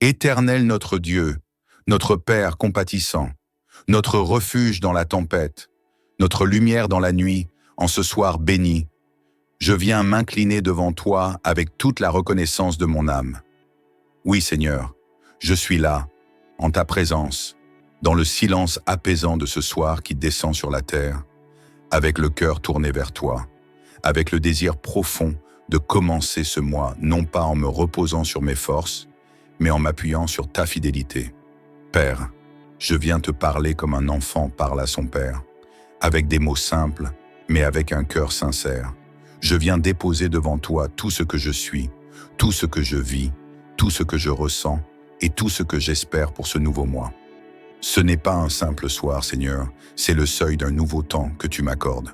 Éternel notre Dieu, notre Père compatissant, notre refuge dans la tempête, notre lumière dans la nuit, en ce soir béni, je viens m'incliner devant toi avec toute la reconnaissance de mon âme. Oui, Seigneur, je suis là, en ta présence, dans le silence apaisant de ce soir qui descend sur la terre, avec le cœur tourné vers toi, avec le désir profond de commencer ce mois, non pas en me reposant sur mes forces, mais en m'appuyant sur ta fidélité. Père, je viens te parler comme un enfant parle à son père, avec des mots simples, mais avec un cœur sincère. Je viens déposer devant toi tout ce que je suis, tout ce que je vis, tout ce que je ressens et tout ce que j'espère pour ce nouveau mois. Ce n'est pas un simple soir, Seigneur, c'est le seuil d'un nouveau temps que tu m'accordes.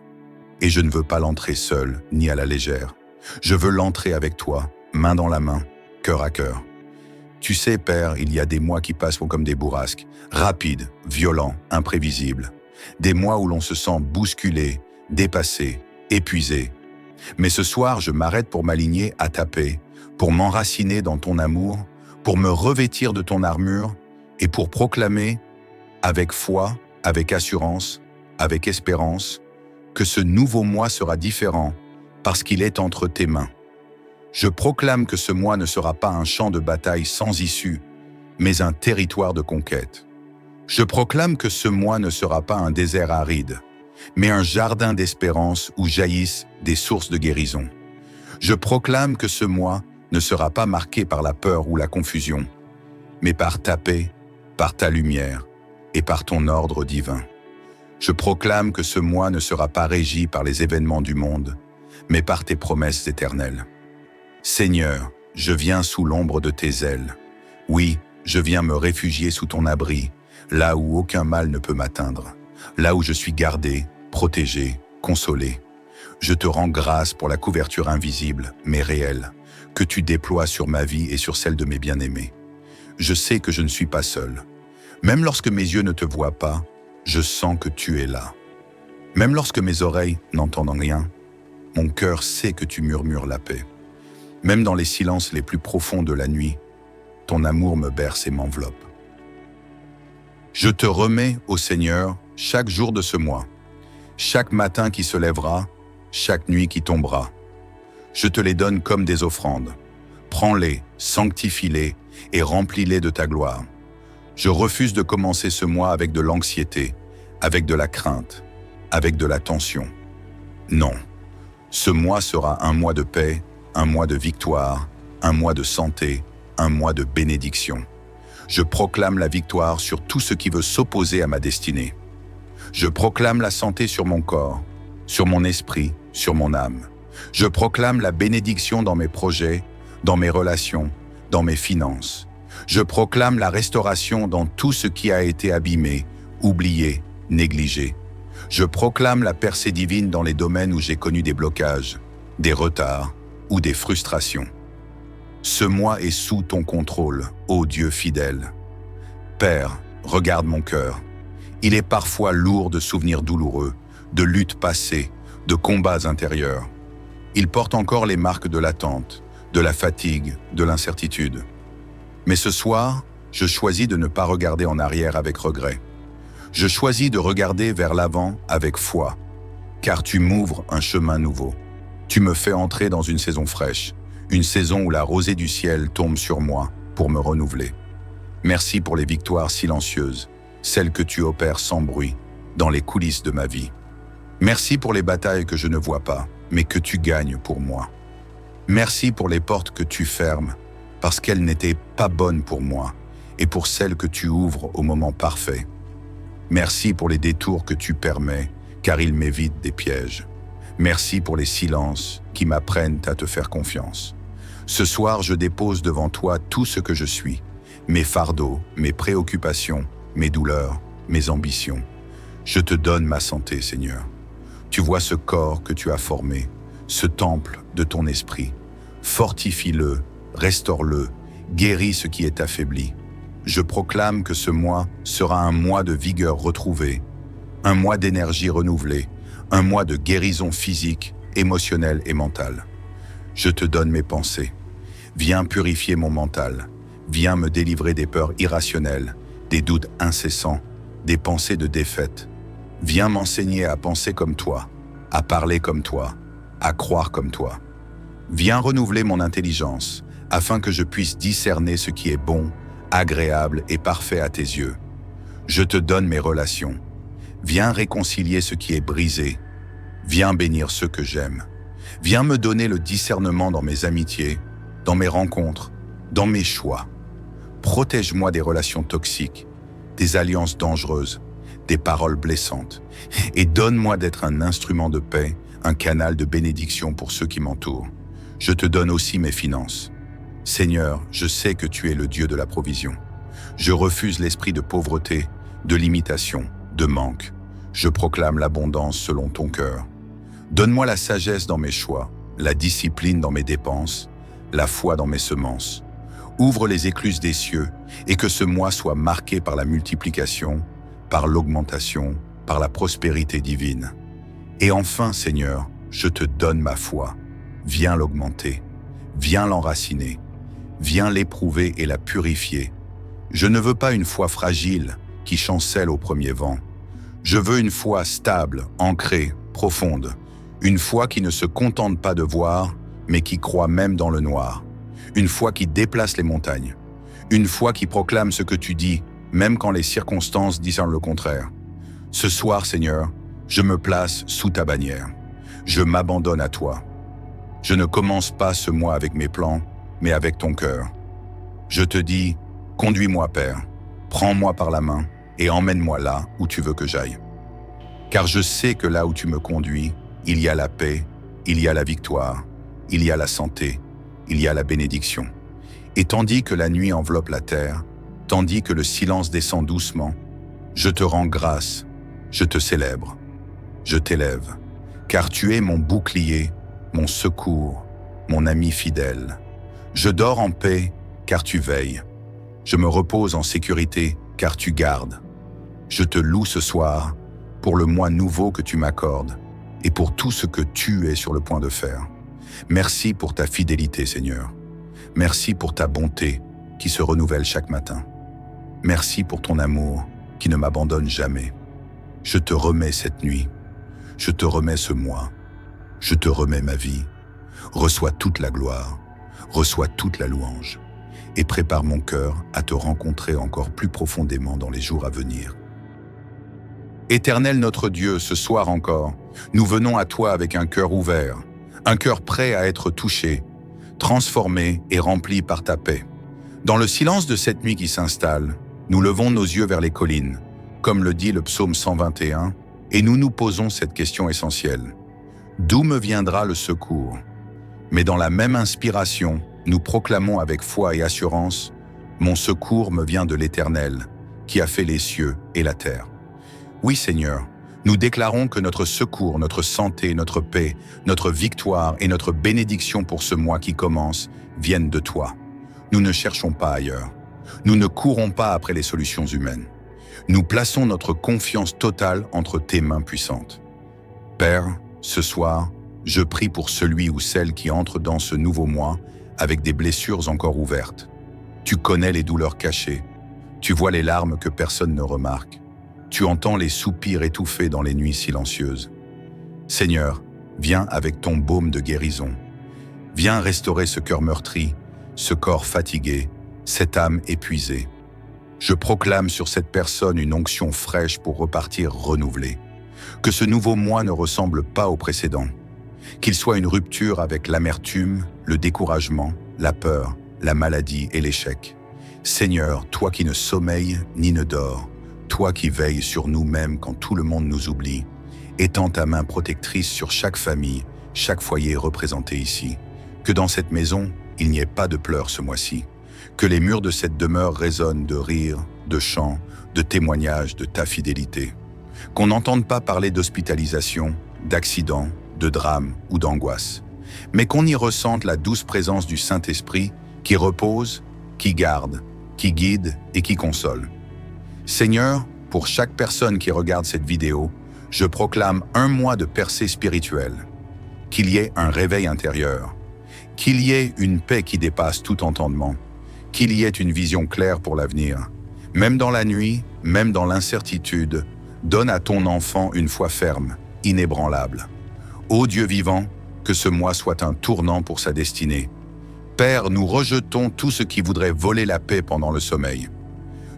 Et je ne veux pas l'entrer seul, ni à la légère. Je veux l'entrer avec toi, main dans la main, cœur à cœur. Tu sais, Père, il y a des mois qui passent comme des bourrasques, rapides, violents, imprévisibles. Des mois où l'on se sent bousculé, dépassé, épuisé. Mais ce soir, je m'arrête pour m'aligner à ta paix, pour m'enraciner dans ton amour, pour me revêtir de ton armure et pour proclamer, avec foi, avec assurance, avec espérance, que ce nouveau mois sera différent parce qu'il est entre tes mains. Je proclame que ce mois ne sera pas un champ de bataille sans issue, mais un territoire de conquête. Je proclame que ce mois ne sera pas un désert aride, mais un jardin d'espérance où jaillissent des sources de guérison. Je proclame que ce mois ne sera pas marqué par la peur ou la confusion, mais par ta paix, par ta lumière et par ton ordre divin. Je proclame que ce mois ne sera pas régi par les événements du monde, mais par tes promesses éternelles. Seigneur, je viens sous l'ombre de tes ailes. Oui, je viens me réfugier sous ton abri, là où aucun mal ne peut m'atteindre, là où je suis gardé, protégé, consolé. Je te rends grâce pour la couverture invisible, mais réelle, que tu déploies sur ma vie et sur celle de mes bien-aimés. Je sais que je ne suis pas seul. Même lorsque mes yeux ne te voient pas, je sens que tu es là. Même lorsque mes oreilles n'entendent rien, mon cœur sait que tu murmures la paix. Même dans les silences les plus profonds de la nuit, ton amour me berce et m'enveloppe. Je te remets, ô Seigneur, chaque jour de ce mois, chaque matin qui se lèvera, chaque nuit qui tombera. Je te les donne comme des offrandes. Prends-les, sanctifie-les et remplis-les de ta gloire. Je refuse de commencer ce mois avec de l'anxiété, avec de la crainte, avec de la tension. Non, ce mois sera un mois de paix, un mois de victoire, un mois de santé, un mois de bénédiction. Je proclame la victoire sur tout ce qui veut s'opposer à ma destinée. Je proclame la santé sur mon corps, sur mon esprit, sur mon âme. Je proclame la bénédiction dans mes projets, dans mes relations, dans mes finances. Je proclame la restauration dans tout ce qui a été abîmé, oublié, négligé. Je proclame la percée divine dans les domaines où j'ai connu des blocages, des retards ou des frustrations. Ce mois est sous ton contrôle, ô Dieu fidèle. Père, regarde mon cœur. Il est parfois lourd de souvenirs douloureux, de luttes passées, de combats intérieurs. Il porte encore les marques de l'attente, de la fatigue, de l'incertitude. Mais ce soir, je choisis de ne pas regarder en arrière avec regret. Je choisis de regarder vers l'avant avec foi, car tu m'ouvres un chemin nouveau. Tu me fais entrer dans une saison fraîche, une saison où la rosée du ciel tombe sur moi pour me renouveler. Merci pour les victoires silencieuses, celles que tu opères sans bruit, dans les coulisses de ma vie. Merci pour les batailles que je ne vois pas, mais que tu gagnes pour moi. Merci pour les portes que tu fermes, parce qu'elles n'étaient pas bonnes pour moi, et pour celles que tu ouvres au moment parfait. Merci pour les détours que tu permets, car ils m'évitent des pièges. Merci pour les silences qui m'apprennent à te faire confiance. Ce soir, je dépose devant toi tout ce que je suis, mes fardeaux, mes préoccupations, mes douleurs, mes ambitions. Je te donne ma santé, Seigneur. Tu vois ce corps que tu as formé, ce temple de ton esprit. Fortifie-le, restaure-le, guéris ce qui est affaibli. Je proclame que ce mois sera un mois de vigueur retrouvée, un mois d'énergie renouvelée, un mois de guérison physique, émotionnelle et mentale. Je te donne mes pensées. Viens purifier mon mental. Viens me délivrer des peurs irrationnelles, des doutes incessants, des pensées de défaite. Viens m'enseigner à penser comme toi, à parler comme toi, à croire comme toi. Viens renouveler mon intelligence, afin que je puisse discerner ce qui est bon, agréable et parfait à tes yeux. Je te donne mes relations. Viens réconcilier ce qui est brisé. Viens bénir ceux que j'aime. Viens me donner le discernement dans mes amitiés, dans mes rencontres, dans mes choix. Protège-moi des relations toxiques, des alliances dangereuses, des paroles blessantes, et donne-moi d'être un instrument de paix, un canal de bénédiction pour ceux qui m'entourent. Je te donne aussi mes finances. Seigneur, je sais que tu es le Dieu de la provision. Je refuse l'esprit de pauvreté, de limitation, de manque. Je proclame l'abondance selon ton cœur. Donne-moi la sagesse dans mes choix, la discipline dans mes dépenses, la foi dans mes semences. Ouvre les écluses des cieux et que ce mois soit marqué par la multiplication, par l'augmentation, par la prospérité divine. Et enfin, Seigneur, je te donne ma foi. Viens l'augmenter, viens l'enraciner, viens l'éprouver et la purifier. Je ne veux pas une foi fragile qui chancelle au premier vent. Je veux une foi stable, ancrée, profonde. Une foi qui ne se contente pas de voir, mais qui croit même dans le noir. Une foi qui déplace les montagnes. Une foi qui proclame ce que tu dis, même quand les circonstances disent le contraire. Ce soir, Seigneur, je me place sous ta bannière. Je m'abandonne à toi. Je ne commence pas ce mois avec mes plans, mais avec ton cœur. Je te dis, conduis-moi, Père, prends-moi par la main et emmène-moi là où tu veux que j'aille. Car je sais que là où tu me conduis, il y a la paix, il y a la victoire, il y a la santé, il y a la bénédiction. Et tandis que la nuit enveloppe la terre, tandis que le silence descend doucement, je te rends grâce, je te célèbre, je t'élève, car tu es mon bouclier, mon secours, mon ami fidèle. Je dors en paix, car tu veilles. Je me repose en sécurité, car tu gardes. Je te loue ce soir pour le mois nouveau que tu m'accordes et pour tout ce que tu es sur le point de faire. Merci pour ta fidélité, Seigneur. Merci pour ta bonté qui se renouvelle chaque matin. Merci pour ton amour qui ne m'abandonne jamais. Je te remets cette nuit. Je te remets ce mois. Je te remets ma vie. Reçois toute la gloire. Reçois toute la louange. Et prépare mon cœur à te rencontrer encore plus profondément dans les jours à venir. Éternel notre Dieu, ce soir encore, nous venons à toi avec un cœur ouvert, un cœur prêt à être touché, transformé et rempli par ta paix. Dans le silence de cette nuit qui s'installe, nous levons nos yeux vers les collines, comme le dit le psaume 121, et nous nous posons cette question essentielle. D'où me viendra le secours? Mais dans la même inspiration, nous proclamons avec foi et assurance, mon secours me vient de l'Éternel, qui a fait les cieux et la terre. Oui, Seigneur, nous déclarons que notre secours, notre santé, notre paix, notre victoire et notre bénédiction pour ce mois qui commence viennent de toi. Nous ne cherchons pas ailleurs. Nous ne courons pas après les solutions humaines. Nous plaçons notre confiance totale entre tes mains puissantes. Père, ce soir, je prie pour celui ou celle qui entre dans ce nouveau mois avec des blessures encore ouvertes. Tu connais les douleurs cachées. Tu vois les larmes que personne ne remarque. Tu entends les soupirs étouffés dans les nuits silencieuses. Seigneur, viens avec ton baume de guérison. Viens restaurer ce cœur meurtri, ce corps fatigué, cette âme épuisée. Je proclame sur cette personne une onction fraîche pour repartir renouvelée. Que ce nouveau mois ne ressemble pas au précédent. Qu'il soit une rupture avec l'amertume, le découragement, la peur, la maladie et l'échec. Seigneur, toi qui ne sommeilles ni ne dors, toi qui veilles sur nous-mêmes quand tout le monde nous oublie, étends ta main protectrice sur chaque famille, chaque foyer représenté ici. Que dans cette maison, il n'y ait pas de pleurs ce mois-ci. Que les murs de cette demeure résonnent de rires, de chants, de témoignages de ta fidélité. Qu'on n'entende pas parler d'hospitalisation, d'accidents, de drames ou d'angoisse, mais qu'on y ressente la douce présence du Saint-Esprit qui repose, qui garde, qui guide et qui console. Seigneur, pour chaque personne qui regarde cette vidéo, je proclame un mois de percée spirituelle, qu'il y ait un réveil intérieur, qu'il y ait une paix qui dépasse tout entendement, qu'il y ait une vision claire pour l'avenir. Même dans la nuit, même dans l'incertitude, donne à ton enfant une foi ferme, inébranlable. Ô Dieu vivant, que ce mois soit un tournant pour sa destinée. Père, nous rejetons tout ce qui voudrait voler la paix pendant le sommeil.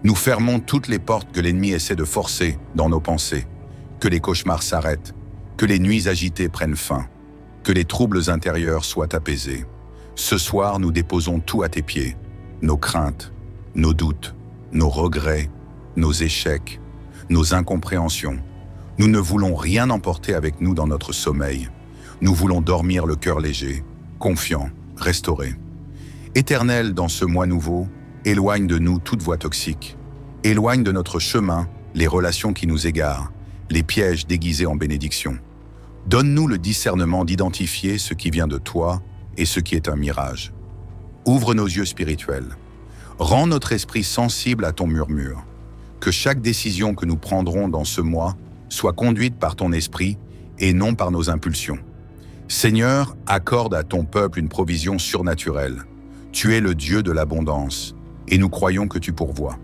Nous fermons toutes les portes que l'ennemi essaie de forcer dans nos pensées. Que les cauchemars s'arrêtent, que les nuits agitées prennent fin, que les troubles intérieurs soient apaisés. Ce soir, nous déposons tout à tes pieds, nos craintes, nos doutes, nos regrets, nos échecs, nos incompréhensions. Nous ne voulons rien emporter avec nous dans notre sommeil. Nous voulons dormir le cœur léger, confiant, restauré. Éternel, dans ce mois nouveau, éloigne de nous toute voie toxique. Éloigne de notre chemin les relations qui nous égarent, les pièges déguisés en bénédiction. Donne-nous le discernement d'identifier ce qui vient de toi et ce qui est un mirage. Ouvre nos yeux spirituels. Rends notre esprit sensible à ton murmure. Que chaque décision que nous prendrons dans ce mois soit conduite par ton esprit et non par nos impulsions. Seigneur, accorde à ton peuple une provision surnaturelle. Tu es le Dieu de l'abondance, et nous croyons que tu pourvois.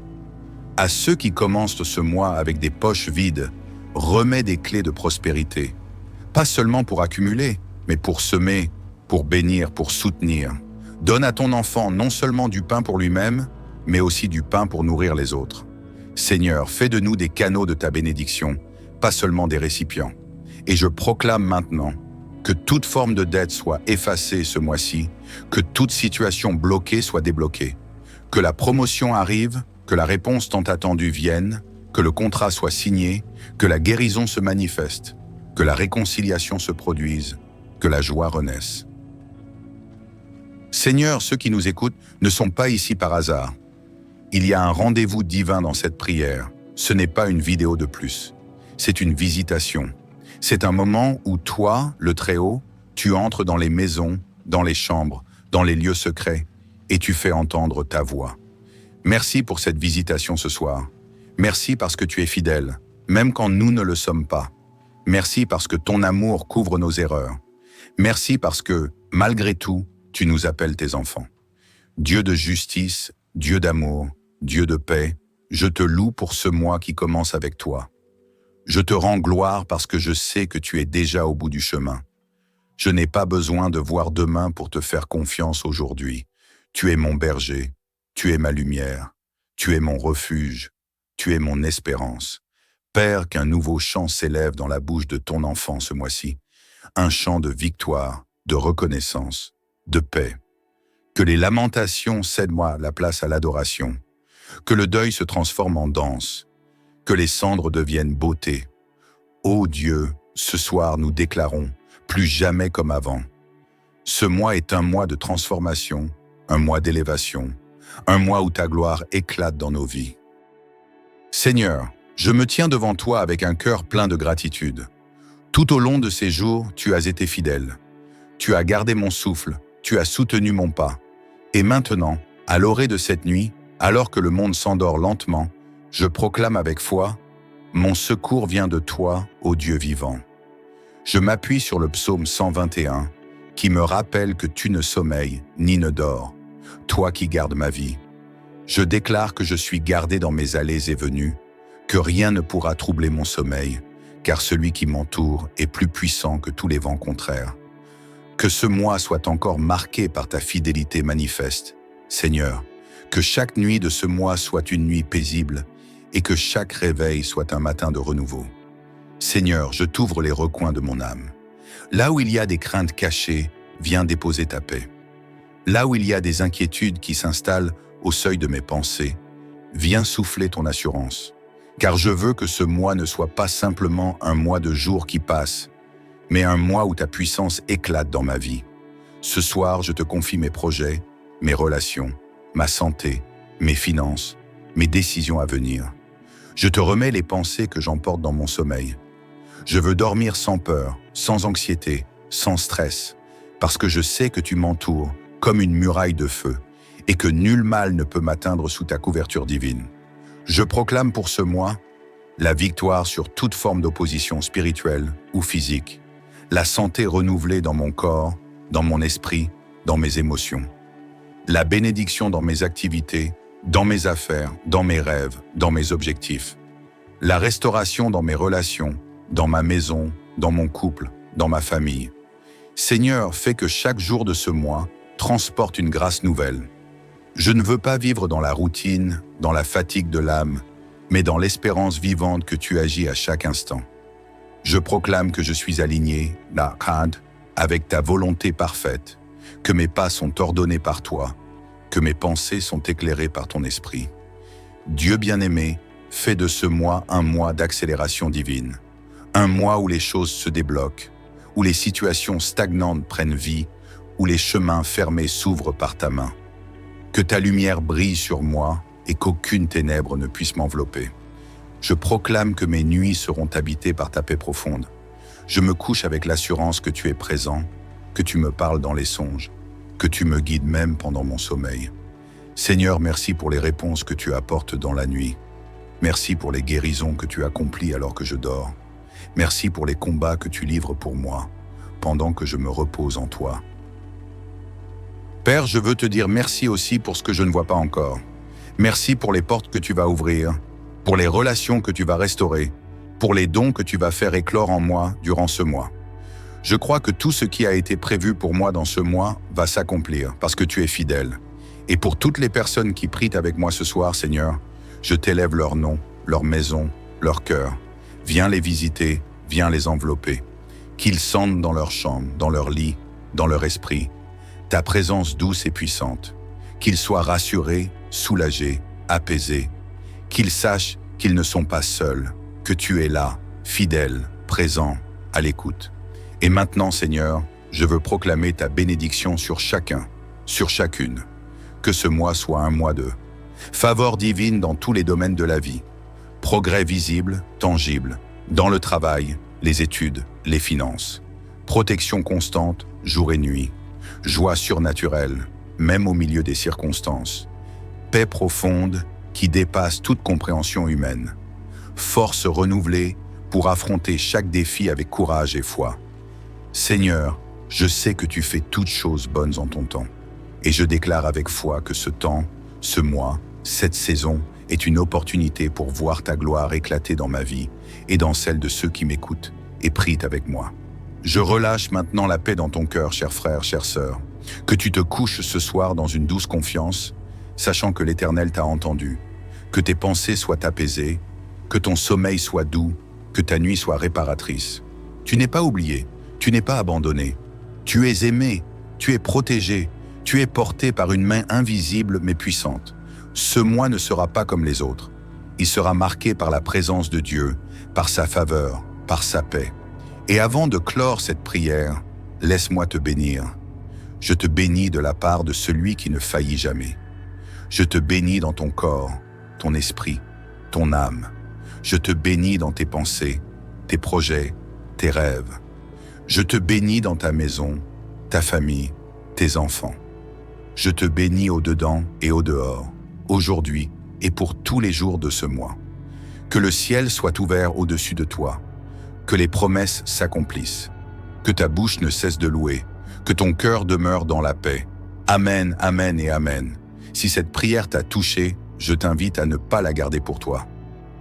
À ceux qui commencent ce mois avec des poches vides, remets des clés de prospérité. Pas seulement pour accumuler, mais pour semer, pour bénir, pour soutenir. Donne à ton enfant non seulement du pain pour lui-même, mais aussi du pain pour nourrir les autres. Seigneur, fais de nous des canaux de ta bénédiction, pas seulement des récipients. Et je proclame maintenant que toute forme de dette soit effacée ce mois-ci, que toute situation bloquée soit débloquée, que la promotion arrive, que la réponse tant attendue vienne, que le contrat soit signé, que la guérison se manifeste, que la réconciliation se produise, que la joie renaisse. Seigneur, ceux qui nous écoutent ne sont pas ici par hasard. Il y a un rendez-vous divin dans cette prière. Ce n'est pas une vidéo de plus. C'est une visitation. C'est un moment où toi, le Très-Haut, tu entres dans les maisons, dans les chambres, dans les lieux secrets, et tu fais entendre ta voix. Merci pour cette visitation ce soir. Merci parce que tu es fidèle, même quand nous ne le sommes pas. Merci parce que ton amour couvre nos erreurs. Merci parce que, malgré tout, tu nous appelles tes enfants. Dieu de justice, Dieu d'amour, Dieu de paix, je te loue pour ce mois qui commence avec toi. Je te rends gloire parce que je sais que tu es déjà au bout du chemin. Je n'ai pas besoin de voir demain pour te faire confiance aujourd'hui. Tu es mon berger, tu es ma lumière, tu es mon refuge, tu es mon espérance. Père, qu'un nouveau chant s'élève dans la bouche de ton enfant ce mois-ci, un chant de victoire, de reconnaissance, de paix. Que les lamentations cèdent-moi la place à l'adoration, que le deuil se transforme en danse, que les cendres deviennent beauté. Ô Dieu, ce soir nous déclarons, plus jamais comme avant. Ce mois est un mois de transformation, un mois d'élévation, un mois où ta gloire éclate dans nos vies. Seigneur, je me tiens devant toi avec un cœur plein de gratitude. Tout au long de ces jours, tu as été fidèle. Tu as gardé mon souffle, tu as soutenu mon pas. Et maintenant, à l'orée de cette nuit, alors que le monde s'endort lentement, je proclame avec foi, mon secours vient de toi, ô Dieu vivant. Je m'appuie sur le psaume 121, qui me rappelle que tu ne sommeilles ni ne dors, toi qui gardes ma vie. Je déclare que je suis gardé dans mes allées et venues, que rien ne pourra troubler mon sommeil, car celui qui m'entoure est plus puissant que tous les vents contraires. Que ce mois soit encore marqué par ta fidélité manifeste, Seigneur, que chaque nuit de ce mois soit une nuit paisible et que chaque réveil soit un matin de renouveau. Seigneur, je t'ouvre les recoins de mon âme. Là où il y a des craintes cachées, viens déposer ta paix. Là où il y a des inquiétudes qui s'installent au seuil de mes pensées, viens souffler ton assurance. Car je veux que ce mois ne soit pas simplement un mois de jours qui passent, mais un mois où ta puissance éclate dans ma vie. Ce soir, je te confie mes projets, mes relations, ma santé, mes finances, mes décisions à venir. Je te remets les pensées que j'emporte dans mon sommeil. Je veux dormir sans peur, sans anxiété, sans stress, parce que je sais que tu m'entoures comme une muraille de feu et que nul mal ne peut m'atteindre sous ta couverture divine. Je proclame pour ce mois la victoire sur toute forme d'opposition spirituelle ou physique, la santé renouvelée dans mon corps, dans mon esprit, dans mes émotions. la bénédiction dans mes activités, dans mes affaires, dans mes rêves, dans mes objectifs. La restauration dans mes relations, dans ma maison, dans mon couple, dans ma famille. Seigneur, fais que chaque jour de ce mois transporte une grâce nouvelle. Je ne veux pas vivre dans la routine, dans la fatigue de l'âme, mais dans l'espérance vivante que tu agis à chaque instant. Je proclame que je suis aligné, avec ta volonté parfaite, que mes pas sont ordonnés par toi, que mes pensées sont éclairées par ton esprit. Dieu bien-aimé, fais de ce mois un mois d'accélération divine, un mois où les choses se débloquent, où les situations stagnantes prennent vie, où les chemins fermés s'ouvrent par ta main. Que ta lumière brille sur moi et qu'aucune ténèbre ne puisse m'envelopper. Je proclame que mes nuits seront habitées par ta paix profonde. Je me couche avec l'assurance que tu es présent, que tu me parles dans les songes, que tu me guides même pendant mon sommeil. Seigneur, merci pour les réponses que tu apportes dans la nuit. Merci pour les guérisons que tu accomplis alors que je dors. Merci pour les combats que tu livres pour moi, pendant que je me repose en toi. Père, je veux te dire merci aussi pour ce que je ne vois pas encore. Merci pour les portes que tu vas ouvrir, pour les relations que tu vas restaurer, pour les dons que tu vas faire éclore en moi durant ce mois. Je crois que tout ce qui a été prévu pour moi dans ce mois va s'accomplir parce que tu es fidèle. Et pour toutes les personnes qui prient avec moi ce soir, Seigneur, je t'élève leur nom, leur maison, leur cœur. Viens les visiter, viens les envelopper. Qu'ils sentent dans leur chambre, dans leur lit, dans leur esprit, ta présence douce et puissante. Qu'ils soient rassurés, soulagés, apaisés. Qu'ils sachent qu'ils ne sont pas seuls, que tu es là, fidèle, présent, à l'écoute. Et maintenant, Seigneur, je veux proclamer ta bénédiction sur chacun, sur chacune. Que ce mois soit un mois de faveur divine dans tous les domaines de la vie. Progrès visible, tangible, dans le travail, les études, les finances. Protection constante, jour et nuit. Joie surnaturelle, même au milieu des circonstances. Paix profonde qui dépasse toute compréhension humaine. Force renouvelée pour affronter chaque défi avec courage et foi. Seigneur, je sais que tu fais toutes choses bonnes en ton temps. Et je déclare avec foi que ce temps, ce mois, cette saison est une opportunité pour voir ta gloire éclater dans ma vie et dans celle de ceux qui m'écoutent et prient avec moi. Je relâche maintenant la paix dans ton cœur, cher frère, chère sœur, que tu te couches ce soir dans une douce confiance, sachant que l'Éternel t'a entendu, que tes pensées soient apaisées, que ton sommeil soit doux, que ta nuit soit réparatrice. Tu n'es pas oublié, tu n'es pas abandonné, tu es aimé, tu es protégé, tu es porté par une main invisible mais puissante. Ce mois ne sera pas comme les autres. Il sera marqué par la présence de Dieu, par sa faveur, par sa paix. Et avant de clore cette prière, laisse-moi te bénir. Je te bénis de la part de celui qui ne faillit jamais. Je te bénis dans ton corps, ton esprit, ton âme. Je te bénis dans tes pensées, tes projets, tes rêves. Je te bénis dans ta maison, ta famille, tes enfants. Je te bénis au-dedans et au-dehors, aujourd'hui et pour tous les jours de ce mois. Que le ciel soit ouvert au-dessus de toi, que les promesses s'accomplissent, que ta bouche ne cesse de louer, que ton cœur demeure dans la paix. Amen, amen et amen. Si cette prière t'a touché, je t'invite à ne pas la garder pour toi.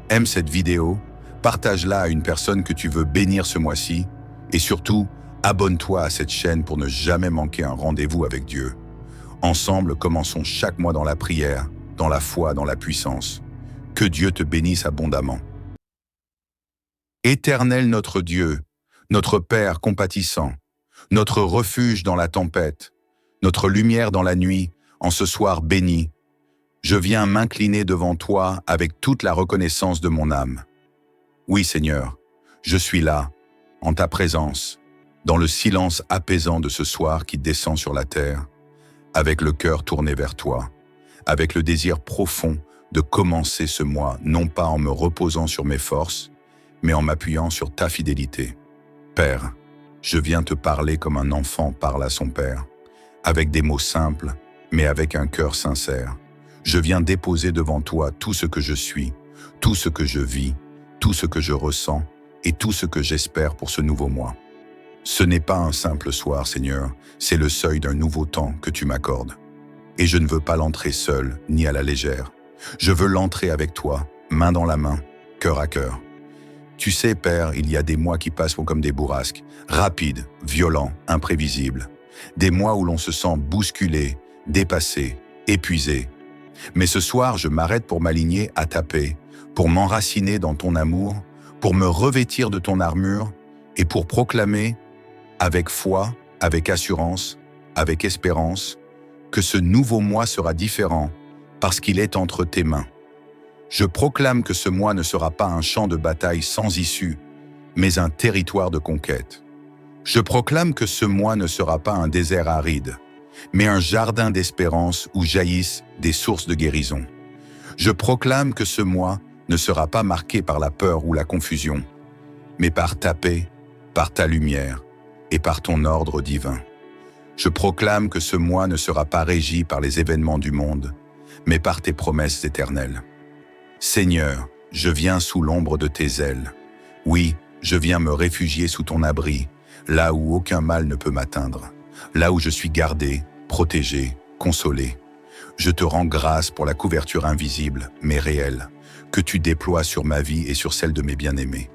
Aime cette vidéo, partage-la à une personne que tu veux bénir ce mois-ci et surtout, abonne-toi à cette chaîne pour ne jamais manquer un rendez-vous avec Dieu. Ensemble, commençons chaque mois dans la prière, dans la foi, dans la puissance. Que Dieu te bénisse abondamment. Éternel notre Dieu, notre Père compatissant, notre refuge dans la tempête, notre lumière dans la nuit, en ce soir béni, je viens m'incliner devant toi avec toute la reconnaissance de mon âme. Oui Seigneur, je suis là, en ta présence, dans le silence apaisant de ce soir qui descend sur la terre, avec le cœur tourné vers toi, avec le désir profond de commencer ce mois, non pas en me reposant sur mes forces, mais en m'appuyant sur ta fidélité. Père, je viens te parler comme un enfant parle à son père, avec des mots simples, mais avec un cœur sincère. Je viens déposer devant toi tout ce que je suis, tout ce que je vis, tout ce que je ressens et tout ce que j'espère pour ce nouveau mois. Ce n'est pas un simple soir, Seigneur, c'est le seuil d'un nouveau temps que tu m'accordes. Et je ne veux pas l'entrer seul, ni à la légère. Je veux l'entrer avec toi, main dans la main, cœur à cœur. Tu sais, Père, il y a des mois qui passent comme des bourrasques, rapides, violents, imprévisibles. Des mois où l'on se sent bousculé, dépassé, épuisé. Mais ce soir, je m'arrête pour m'aligner à ta paix, pour m'enraciner dans ton amour, pour me revêtir de ton armure et pour proclamer, avec foi, avec assurance, avec espérance, que ce nouveau mois sera différent parce qu'il est entre tes mains. Je proclame que ce mois ne sera pas un champ de bataille sans issue, mais un territoire de conquête. Je proclame que ce mois ne sera pas un désert aride, mais un jardin d'espérance où jaillissent des sources de guérison. Je proclame que ce mois ne sera pas marqué par la peur ou la confusion, mais par ta paix, par ta lumière et par ton ordre divin. Je proclame que ce mois ne sera pas régi par les événements du monde, mais par tes promesses éternelles. Seigneur, je viens sous l'ombre de tes ailes. Oui, je viens me réfugier sous ton abri, là où aucun mal ne peut m'atteindre, là où je suis gardé, protégé, consolé. Je te rends grâce pour la couverture invisible, mais réelle, que tu déploies sur ma vie et sur celle de mes bien-aimés.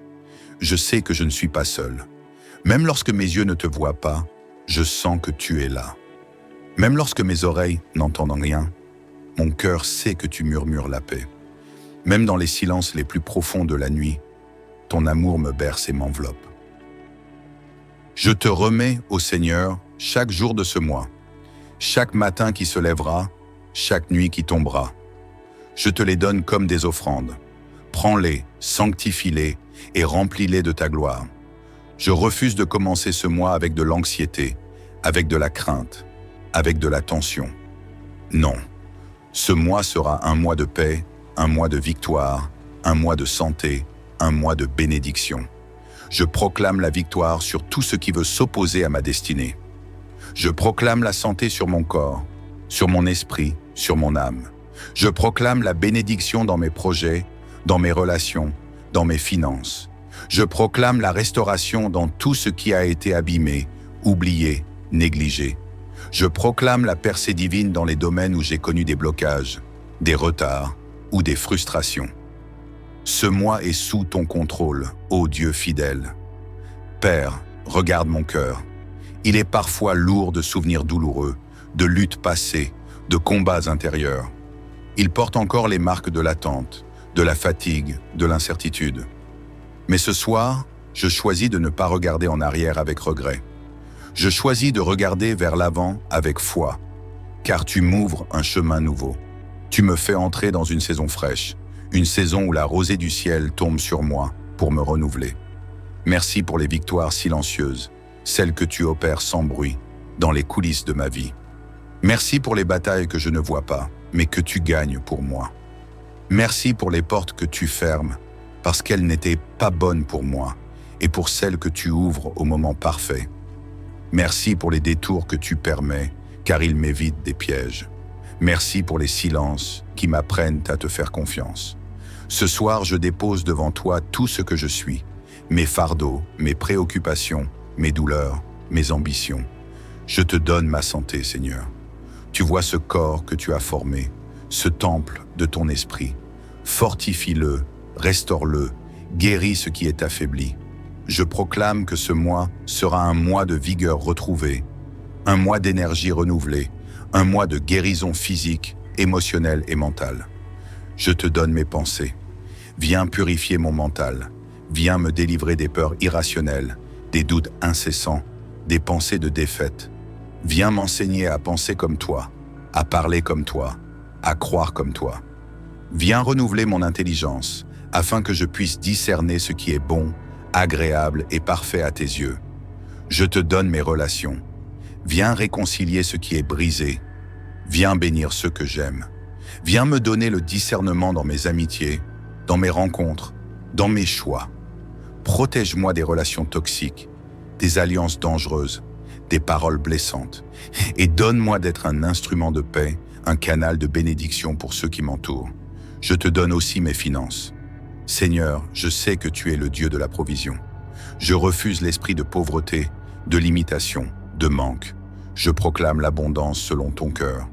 Je sais que je ne suis pas seul. Même lorsque mes yeux ne te voient pas, je sens que tu es là. Même lorsque mes oreilles n'entendent rien, mon cœur sait que tu murmures la paix. Même dans les silences les plus profonds de la nuit, ton amour me berce et m'enveloppe. Je te remets, ô Seigneur, chaque jour de ce mois, chaque matin qui se lèvera, chaque nuit qui tombera. Je te les donne comme des offrandes. Prends-les, sanctifie-les et remplis-les de ta gloire. Je refuse de commencer ce mois avec de l'anxiété, avec de la crainte, avec de la tension. Non, ce mois sera un mois de paix, un mois de victoire, un mois de santé, un mois de bénédiction. Je proclame la victoire sur tout ce qui veut s'opposer à ma destinée. Je proclame la santé sur mon corps, sur mon esprit, sur mon âme. Je proclame la bénédiction dans mes projets, dans mes relations, dans mes finances. Je proclame la restauration dans tout ce qui a été abîmé, oublié, négligé. Je proclame la percée divine dans les domaines où j'ai connu des blocages, des retards ou des frustrations. Ce mois est sous ton contrôle, ô Dieu fidèle. Père, regarde mon cœur. Il est parfois lourd de souvenirs douloureux, de luttes passées, de combats intérieurs. Il porte encore les marques de l'attente, de la fatigue, de l'incertitude. Mais ce soir, je choisis de ne pas regarder en arrière avec regret. Je choisis de regarder vers l'avant avec foi, car tu m'ouvres un chemin nouveau. Tu me fais entrer dans une saison fraîche, une saison où la rosée du ciel tombe sur moi pour me renouveler. Merci pour les victoires silencieuses, celles que tu opères sans bruit, dans les coulisses de ma vie. Merci pour les batailles que je ne vois pas, mais que tu gagnes pour moi. Merci pour les portes que tu fermes, parce qu'elles n'étaient pas bonnes pour moi, et pour celles que tu ouvres au moment parfait. Merci pour les détours que tu permets, car ils m'évitent des pièges. Merci pour les silences qui m'apprennent à te faire confiance. Ce soir, je dépose devant toi tout ce que je suis, mes fardeaux, mes préoccupations, mes douleurs, mes ambitions. Je te donne ma santé, Seigneur. Tu vois ce corps que tu as formé, ce temple de ton esprit. Fortifie-le, restaure-le, guéris ce qui est affaibli. Je proclame que ce mois sera un mois de vigueur retrouvée, un mois d'énergie renouvelée, un mois de guérison physique, émotionnelle et mentale. Je te donne mes pensées. Viens purifier mon mental. Viens me délivrer des peurs irrationnelles, des doutes incessants, des pensées de défaite. Viens m'enseigner à penser comme toi, à parler comme toi, à croire comme toi. Viens renouveler mon intelligence, afin que je puisse discerner ce qui est bon, agréable et parfait à tes yeux. Je te donne mes relations. Viens réconcilier ce qui est brisé. Viens bénir ceux que j'aime. Viens me donner le discernement dans mes amitiés, dans mes rencontres, dans mes choix. Protège-moi des relations toxiques, des alliances dangereuses, des paroles blessantes, et donne-moi d'être un instrument de paix, un canal de bénédiction pour ceux qui m'entourent. Je te donne aussi mes finances. Seigneur, je sais que tu es le Dieu de la provision. Je refuse l'esprit de pauvreté, de limitation, de manque. Je proclame l'abondance selon ton cœur.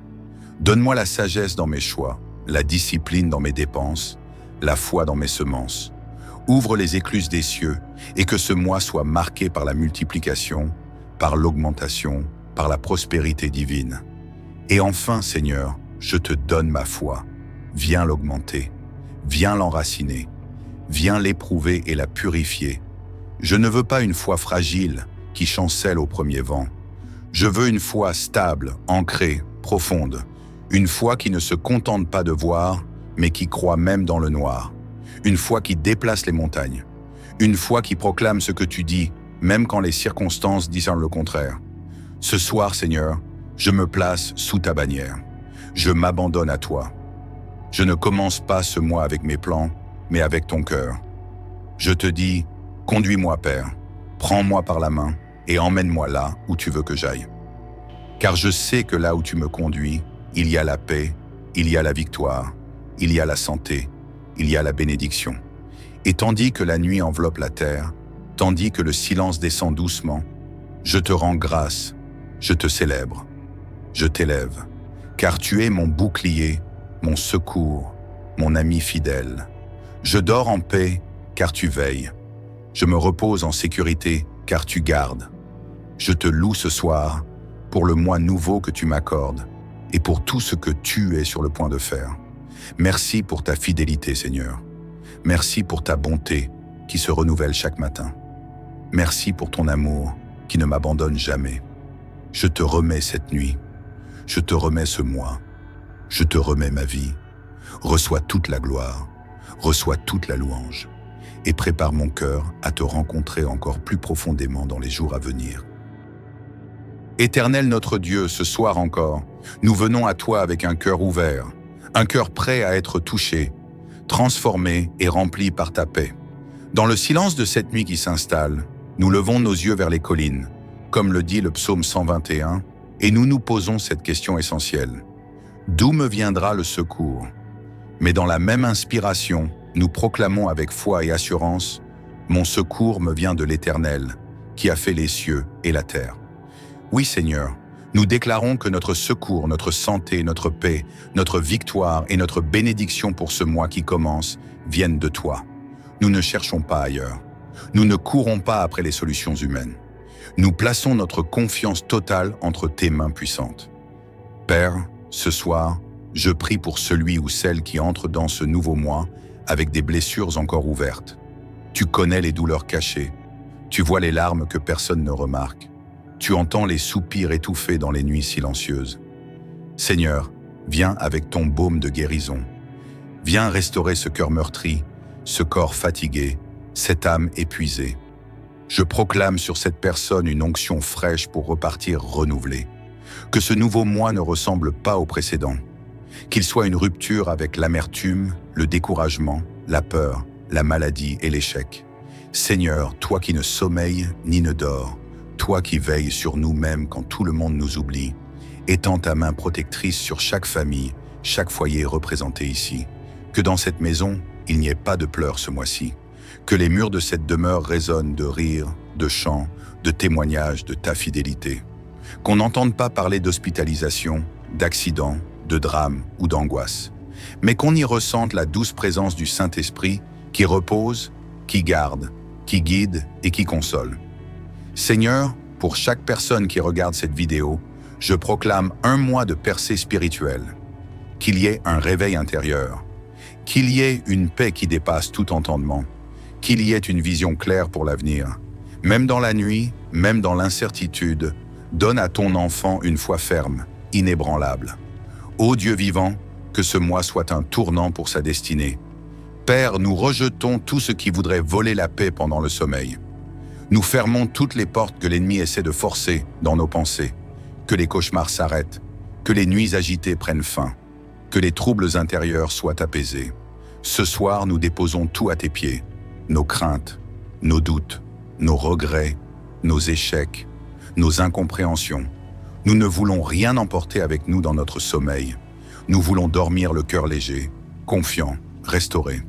Donne-moi la sagesse dans mes choix, la discipline dans mes dépenses, la foi dans mes semences. Ouvre les écluses des cieux et que ce mois soit marqué par la multiplication, par l'augmentation, par la prospérité divine. Et enfin, Seigneur, je te donne ma foi. Viens l'augmenter, viens l'enraciner, viens l'éprouver et la purifier. Je ne veux pas une foi fragile qui chancelle au premier vent. Je veux une foi stable, ancrée, profonde. Une foi qui ne se contente pas de voir, mais qui croit même dans le noir. Une foi qui déplace les montagnes. Une foi qui proclame ce que tu dis, même quand les circonstances disent le contraire. Ce soir, Seigneur, je me place sous ta bannière. Je m'abandonne à toi. Je ne commence pas ce mois avec mes plans, mais avec ton cœur. Je te dis, conduis-moi, Père, prends-moi par la main et emmène-moi là où tu veux que j'aille. Car je sais que là où tu me conduis, il y a la paix, il y a la victoire, il y a la santé, il y a la bénédiction. Et tandis que la nuit enveloppe la terre, tandis que le silence descend doucement, je te rends grâce, je te célèbre, je t'élève, car tu es mon bouclier, mon secours, mon ami fidèle. Je dors en paix, car tu veilles. Je me repose en sécurité, car tu gardes. Je te loue ce soir pour le mois nouveau que tu m'accordes et pour tout ce que tu es sur le point de faire. Merci pour ta fidélité, Seigneur. Merci pour ta bonté qui se renouvelle chaque matin. Merci pour ton amour qui ne m'abandonne jamais. Je te remets cette nuit. Je te remets ce mois. Je te remets ma vie. Reçois toute la gloire. Reçois toute la louange. Et prépare mon cœur à te rencontrer encore plus profondément dans les jours à venir. Éternel notre Dieu, ce soir encore, nous venons à toi avec un cœur ouvert, un cœur prêt à être touché, transformé et rempli par ta paix. Dans le silence de cette nuit qui s'installe, nous levons nos yeux vers les collines, comme le dit le psaume 121, et nous nous posons cette question essentielle. D'où me viendra le secours? Mais dans la même inspiration, nous proclamons avec foi et assurance, mon secours me vient de l'Éternel, qui a fait les cieux et la terre. Oui, Seigneur, nous déclarons que notre secours, notre santé, notre paix, notre victoire et notre bénédiction pour ce mois qui commence viennent de toi. Nous ne cherchons pas ailleurs. Nous ne courons pas après les solutions humaines. Nous plaçons notre confiance totale entre tes mains puissantes. Père, ce soir, je prie pour celui ou celle qui entre dans ce nouveau mois avec des blessures encore ouvertes. Tu connais les douleurs cachées. Tu vois les larmes que personne ne remarque. Tu entends les soupirs étouffés dans les nuits silencieuses. Seigneur, viens avec ton baume de guérison. Viens restaurer ce cœur meurtri, ce corps fatigué, cette âme épuisée. Je proclame sur cette personne une onction fraîche pour repartir renouvelée. Que ce nouveau mois ne ressemble pas au précédent. Qu'il soit une rupture avec l'amertume, le découragement, la peur, la maladie et l'échec. Seigneur, toi qui ne sommeilles ni ne dors, toi qui veilles sur nous-mêmes quand tout le monde nous oublie, étends ta main protectrice sur chaque famille, chaque foyer représenté ici. Que dans cette maison, il n'y ait pas de pleurs ce mois-ci. Que les murs de cette demeure résonnent de rires, de chants, de témoignages de ta fidélité. Qu'on n'entende pas parler d'hospitalisation, d'accidents, de drames ou d'angoisse, mais qu'on y ressente la douce présence du Saint-Esprit qui repose, qui garde, qui guide et qui console. Seigneur, pour chaque personne qui regarde cette vidéo, je proclame un mois de percée spirituelle. Qu'il y ait un réveil intérieur. Qu'il y ait une paix qui dépasse tout entendement. Qu'il y ait une vision claire pour l'avenir. Même dans la nuit, même dans l'incertitude, donne à ton enfant une foi ferme, inébranlable. Ô Dieu vivant, que ce mois soit un tournant pour sa destinée. Père, nous rejetons tout ce qui voudrait voler la paix pendant le sommeil. Nous fermons toutes les portes que l'ennemi essaie de forcer dans nos pensées. Que les cauchemars s'arrêtent, que les nuits agitées prennent fin, que les troubles intérieurs soient apaisés. Ce soir, nous déposons tout à tes pieds, nos craintes, nos doutes, nos regrets, nos échecs, nos incompréhensions. Nous ne voulons rien emporter avec nous dans notre sommeil. Nous voulons dormir le cœur léger, confiant, restauré.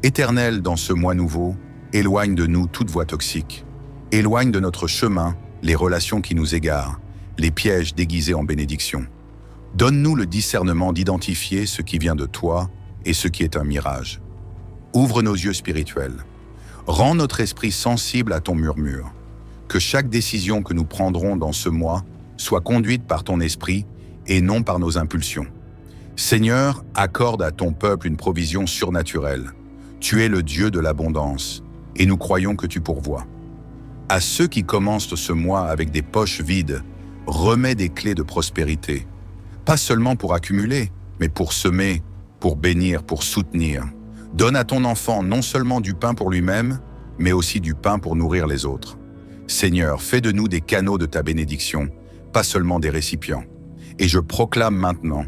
Éternel, dans ce mois nouveau, éloigne de nous toute voie toxique. Éloigne de notre chemin les relations qui nous égarent, les pièges déguisés en bénédiction. Donne-nous le discernement d'identifier ce qui vient de toi et ce qui est un mirage. Ouvre nos yeux spirituels. Rends notre esprit sensible à ton murmure. Que chaque décision que nous prendrons dans ce mois soit conduite par ton esprit et non par nos impulsions. Seigneur, accorde à ton peuple une provision surnaturelle. Tu es le Dieu de l'abondance, et nous croyons que tu pourvois. À ceux qui commencent ce mois avec des poches vides, remets des clés de prospérité. Pas seulement pour accumuler, mais pour semer, pour bénir, pour soutenir. Donne à ton enfant non seulement du pain pour lui-même, mais aussi du pain pour nourrir les autres. Seigneur, fais de nous des canaux de ta bénédiction, pas seulement des récipients. Et je proclame maintenant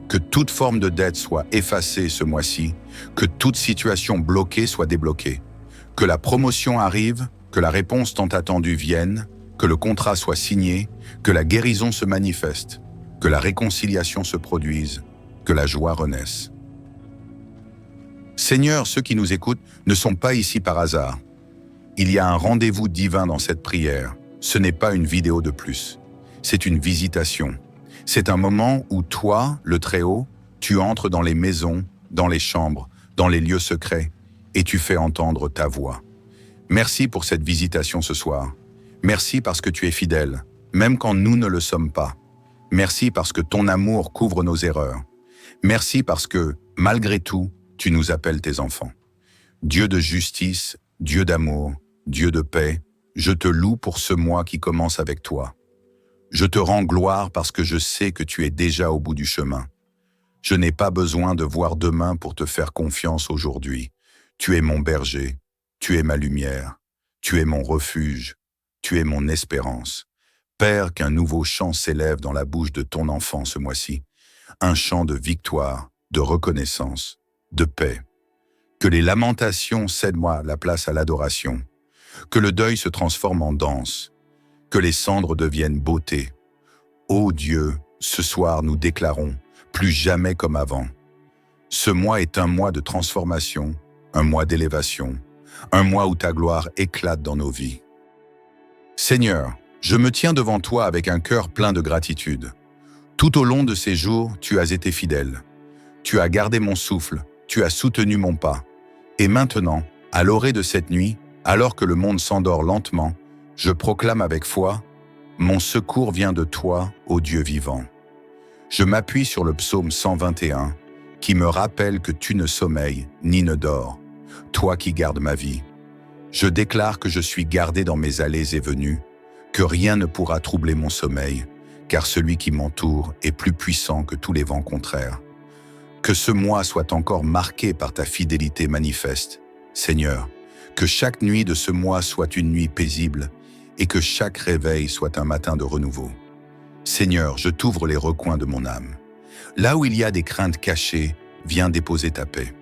que toute forme de dette soit effacée ce mois-ci, que toute situation bloquée soit débloquée, que la promotion arrive, que la réponse tant attendue vienne, que le contrat soit signé, que la guérison se manifeste, que la réconciliation se produise, que la joie renaisse. Seigneur, ceux qui nous écoutent ne sont pas ici par hasard. Il y a un rendez-vous divin dans cette prière. Ce n'est pas une vidéo de plus. C'est une visitation. C'est un moment où toi, le Très-Haut, tu entres dans les maisons, dans les chambres, dans les lieux secrets, et tu fais entendre ta voix. Merci pour cette visitation ce soir. Merci parce que tu es fidèle, même quand nous ne le sommes pas. Merci parce que ton amour couvre nos erreurs. Merci parce que, malgré tout, tu nous appelles tes enfants. Dieu de justice, Dieu d'amour, Dieu de paix, je te loue pour ce mois qui commence avec toi. Je te rends gloire parce que je sais que tu es déjà au bout du chemin. Je n'ai pas besoin de voir demain pour te faire confiance aujourd'hui. Tu es mon berger, tu es ma lumière, tu es mon refuge, tu es mon espérance. Père, qu'un nouveau chant s'élève dans la bouche de ton enfant ce mois-ci, un chant de victoire, de reconnaissance, de paix. Que les lamentations cèdent-moi la place à l'adoration, que le deuil se transforme en danse, que les cendres deviennent beauté. Ô Dieu, ce soir nous déclarons, plus jamais comme avant. Ce mois est un mois de transformation, un mois d'élévation, un mois où ta gloire éclate dans nos vies. Seigneur, je me tiens devant toi avec un cœur plein de gratitude. Tout au long de ces jours, tu as été fidèle. Tu as gardé mon souffle, tu as soutenu mon pas. Et maintenant, à l'orée de cette nuit, alors que le monde s'endort lentement, je proclame avec foi, mon secours vient de toi, ô Dieu vivant. Je m'appuie sur le psaume 121, qui me rappelle que tu ne sommeilles ni ne dors, toi qui gardes ma vie. Je déclare que je suis gardé dans mes allées et venues, que rien ne pourra troubler mon sommeil, car celui qui m'entoure est plus puissant que tous les vents contraires. Que ce mois soit encore marqué par ta fidélité manifeste, Seigneur, que chaque nuit de ce mois soit une nuit paisible et que chaque réveil soit un matin de renouveau. Seigneur, je t'ouvre les recoins de mon âme. Là où il y a des craintes cachées, viens déposer ta paix.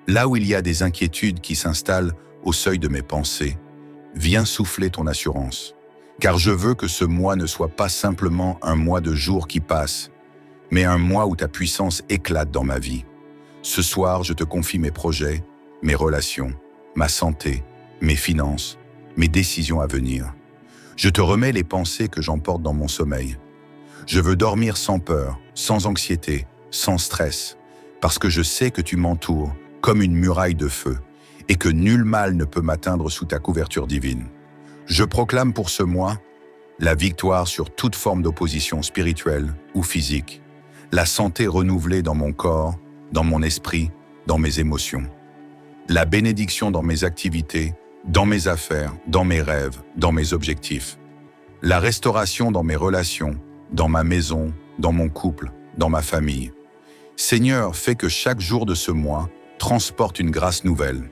Là où il y a des inquiétudes qui s'installent au seuil de mes pensées, viens souffler ton assurance. Car je veux que ce mois ne soit pas simplement un mois de jours qui passent, mais un mois où ta puissance éclate dans ma vie. Ce soir, je te confie mes projets, mes relations, ma santé, mes finances, mes décisions à venir. Je te remets les pensées que j'emporte dans mon sommeil. Je veux dormir sans peur, sans anxiété, sans stress, parce que je sais que tu m'entoures comme une muraille de feu et que nul mal ne peut m'atteindre sous ta couverture divine. Je proclame pour ce mois la victoire sur toute forme d'opposition spirituelle ou physique, la santé renouvelée dans mon corps, dans mon esprit, dans mes émotions, la bénédiction dans mes activités, dans mes affaires, dans mes rêves, dans mes objectifs, la restauration dans mes relations, dans ma maison, dans mon couple, dans ma famille. Seigneur, fais que chaque jour de ce mois transporte une grâce nouvelle.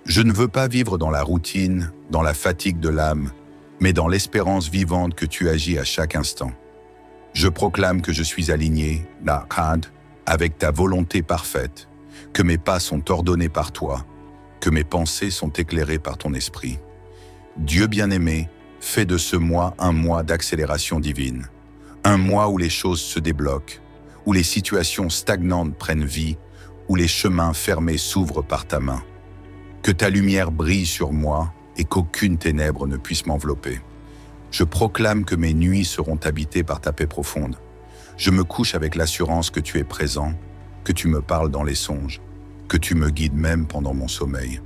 Je ne veux pas vivre dans la routine, dans la fatigue de l'âme, mais dans l'espérance vivante que tu agis à chaque instant. Je proclame que je suis aligné, avec ta volonté parfaite, que mes pas sont ordonnés par toi, que mes pensées sont éclairées par ton esprit. Dieu bien-aimé, fais de ce mois un mois d'accélération divine, un mois où les choses se débloquent, où les situations stagnantes prennent vie, où les chemins fermés s'ouvrent par ta main. Que ta lumière brille sur moi et qu'aucune ténèbre ne puisse m'envelopper. Je proclame que mes nuits seront habitées par ta paix profonde. Je me couche avec l'assurance que tu es présent, que tu me parles dans les songes, que tu me guides même pendant mon sommeil.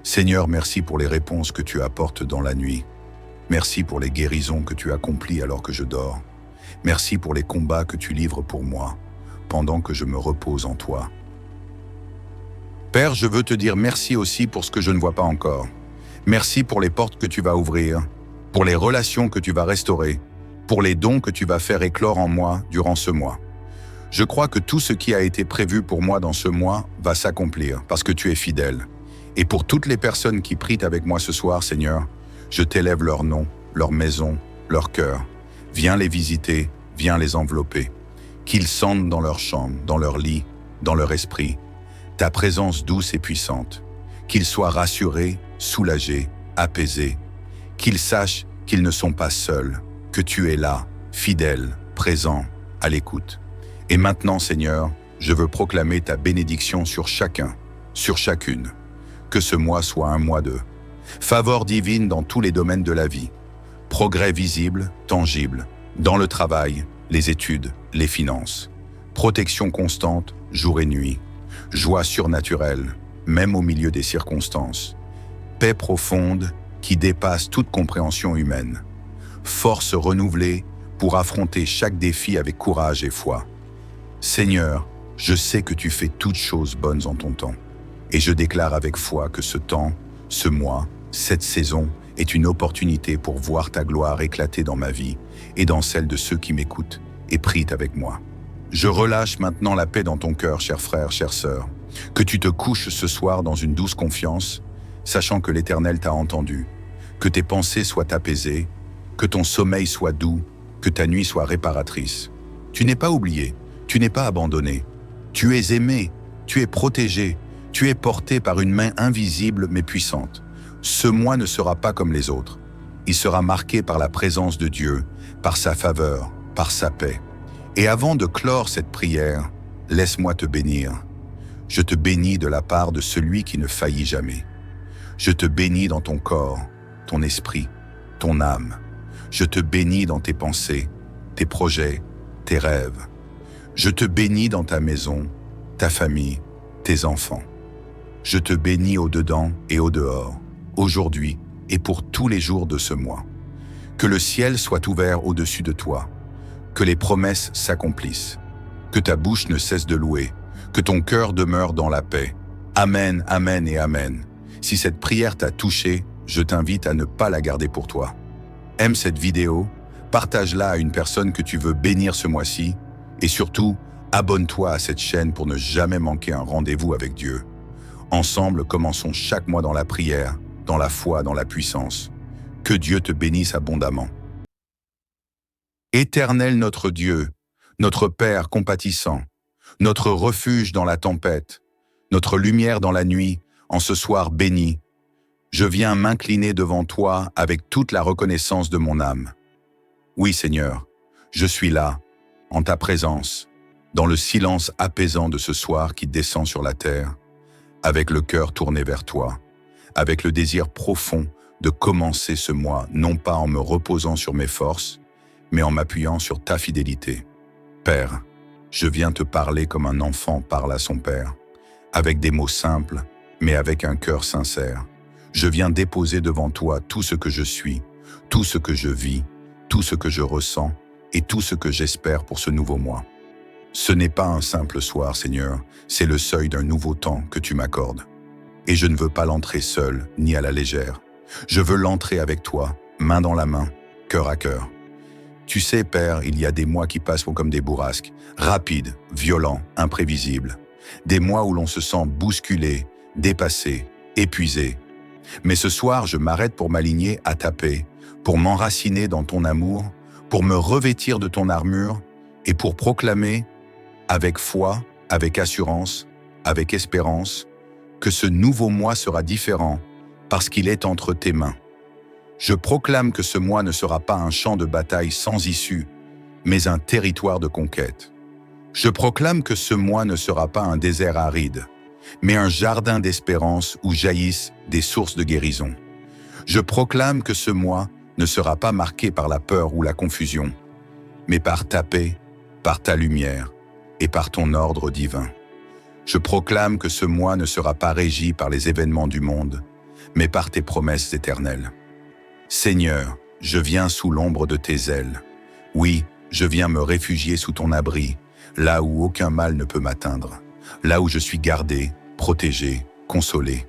Seigneur, merci pour les réponses que tu apportes dans la nuit. Merci pour les guérisons que tu accomplis alors que je dors. Merci pour les combats que tu livres pour moi, pendant que je me repose en toi. Père, je veux te dire merci aussi pour ce que je ne vois pas encore. Merci pour les portes que tu vas ouvrir, pour les relations que tu vas restaurer, pour les dons que tu vas faire éclore en moi durant ce mois. Je crois que tout ce qui a été prévu pour moi dans ce mois va s'accomplir parce que tu es fidèle. Et pour toutes les personnes qui prient avec moi ce soir, Seigneur, je t'élève leur nom, leur maison, leur cœur. Viens les visiter, viens les envelopper. Qu'ils sentent dans leur chambre, dans leur lit, dans leur esprit, ta présence douce et puissante. Qu'ils soient rassurés, soulagés, apaisés. Qu'ils sachent qu'ils ne sont pas seuls, que tu es là, fidèle, présent, à l'écoute. Et maintenant, Seigneur, je veux proclamer ta bénédiction sur chacun, sur chacune. Que ce mois soit un mois de faveur divine dans tous les domaines de la vie. Progrès visible, tangible, dans le travail, les études, les finances. Protection constante, jour et nuit. Joie surnaturelle, même au milieu des circonstances. Paix profonde qui dépasse toute compréhension humaine. Force renouvelée pour affronter chaque défi avec courage et foi. Seigneur, je sais que tu fais toutes choses bonnes en ton temps. Et je déclare avec foi que ce temps, ce mois, cette saison est une opportunité pour voir ta gloire éclater dans ma vie et dans celle de ceux qui m'écoutent et prient avec moi. Je relâche maintenant la paix dans ton cœur, cher frère, chère sœur, que tu te couches ce soir dans une douce confiance, sachant que l'Éternel t'a entendu, que tes pensées soient apaisées, que ton sommeil soit doux, que ta nuit soit réparatrice. Tu n'es pas oublié, tu n'es pas abandonné, tu es aimé, tu es protégé, tu es porté par une main invisible mais puissante. Ce mois ne sera pas comme les autres. Il sera marqué par la présence de Dieu, par sa faveur, par sa paix. Et avant de clore cette prière, laisse-moi te bénir. Je te bénis de la part de celui qui ne faillit jamais. Je te bénis dans ton corps, ton esprit, ton âme. Je te bénis dans tes pensées, tes projets, tes rêves. Je te bénis dans ta maison, ta famille, tes enfants. Je te bénis au-dedans et au-dehors, aujourd'hui et pour tous les jours de ce mois. Que le ciel soit ouvert au-dessus de toi, que les promesses s'accomplissent, que ta bouche ne cesse de louer, que ton cœur demeure dans la paix. Amen, amen et amen. Si cette prière t'a touché, je t'invite à ne pas la garder pour toi. Aime cette vidéo, partage-la à une personne que tu veux bénir ce mois-ci et surtout, abonne-toi à cette chaîne pour ne jamais manquer un rendez-vous avec Dieu. Ensemble, commençons chaque mois dans la prière, dans la foi, dans la puissance. Que Dieu te bénisse abondamment. Éternel notre Dieu, notre Père compatissant, notre refuge dans la tempête, notre lumière dans la nuit, en ce soir béni, je viens m'incliner devant toi avec toute la reconnaissance de mon âme. Oui Seigneur, je suis là, en ta présence, dans le silence apaisant de ce soir qui descend sur la terre, avec le cœur tourné vers toi, avec le désir profond de commencer ce mois, non pas en me reposant sur mes forces, mais en m'appuyant sur ta fidélité. Père, je viens te parler comme un enfant parle à son père, avec des mots simples, mais avec un cœur sincère. Je viens déposer devant toi tout ce que je suis, tout ce que je vis, tout ce que je ressens et tout ce que j'espère pour ce nouveau mois. Ce n'est pas un simple soir, Seigneur, c'est le seuil d'un nouveau temps que tu m'accordes. Et je ne veux pas l'entrer seul, ni à la légère. Je veux l'entrer avec toi, main dans la main, cœur à cœur. Tu sais, Père, il y a des mois qui passent comme des bourrasques, rapides, violents, imprévisibles. Des mois où l'on se sent bousculé, dépassé, épuisé. Mais ce soir, je m'arrête pour m'aligner à ta paix, pour m'enraciner dans ton amour, pour me revêtir de ton armure et pour proclamer, avec foi, avec assurance, avec espérance, que ce nouveau mois sera différent parce qu'il est entre tes mains. Je proclame que ce mois ne sera pas un champ de bataille sans issue, mais un territoire de conquête. Je proclame que ce mois ne sera pas un désert aride, mais un jardin d'espérance où jaillissent des sources de guérison. Je proclame que ce mois ne sera pas marqué par la peur ou la confusion, mais par ta paix, par ta lumière et par ton ordre divin. Je proclame que ce mois ne sera pas régi par les événements du monde, mais par tes promesses éternelles. Seigneur, je viens sous l'ombre de tes ailes. Oui, je viens me réfugier sous ton abri, là où aucun mal ne peut m'atteindre, là où je suis gardé, protégé, consolé.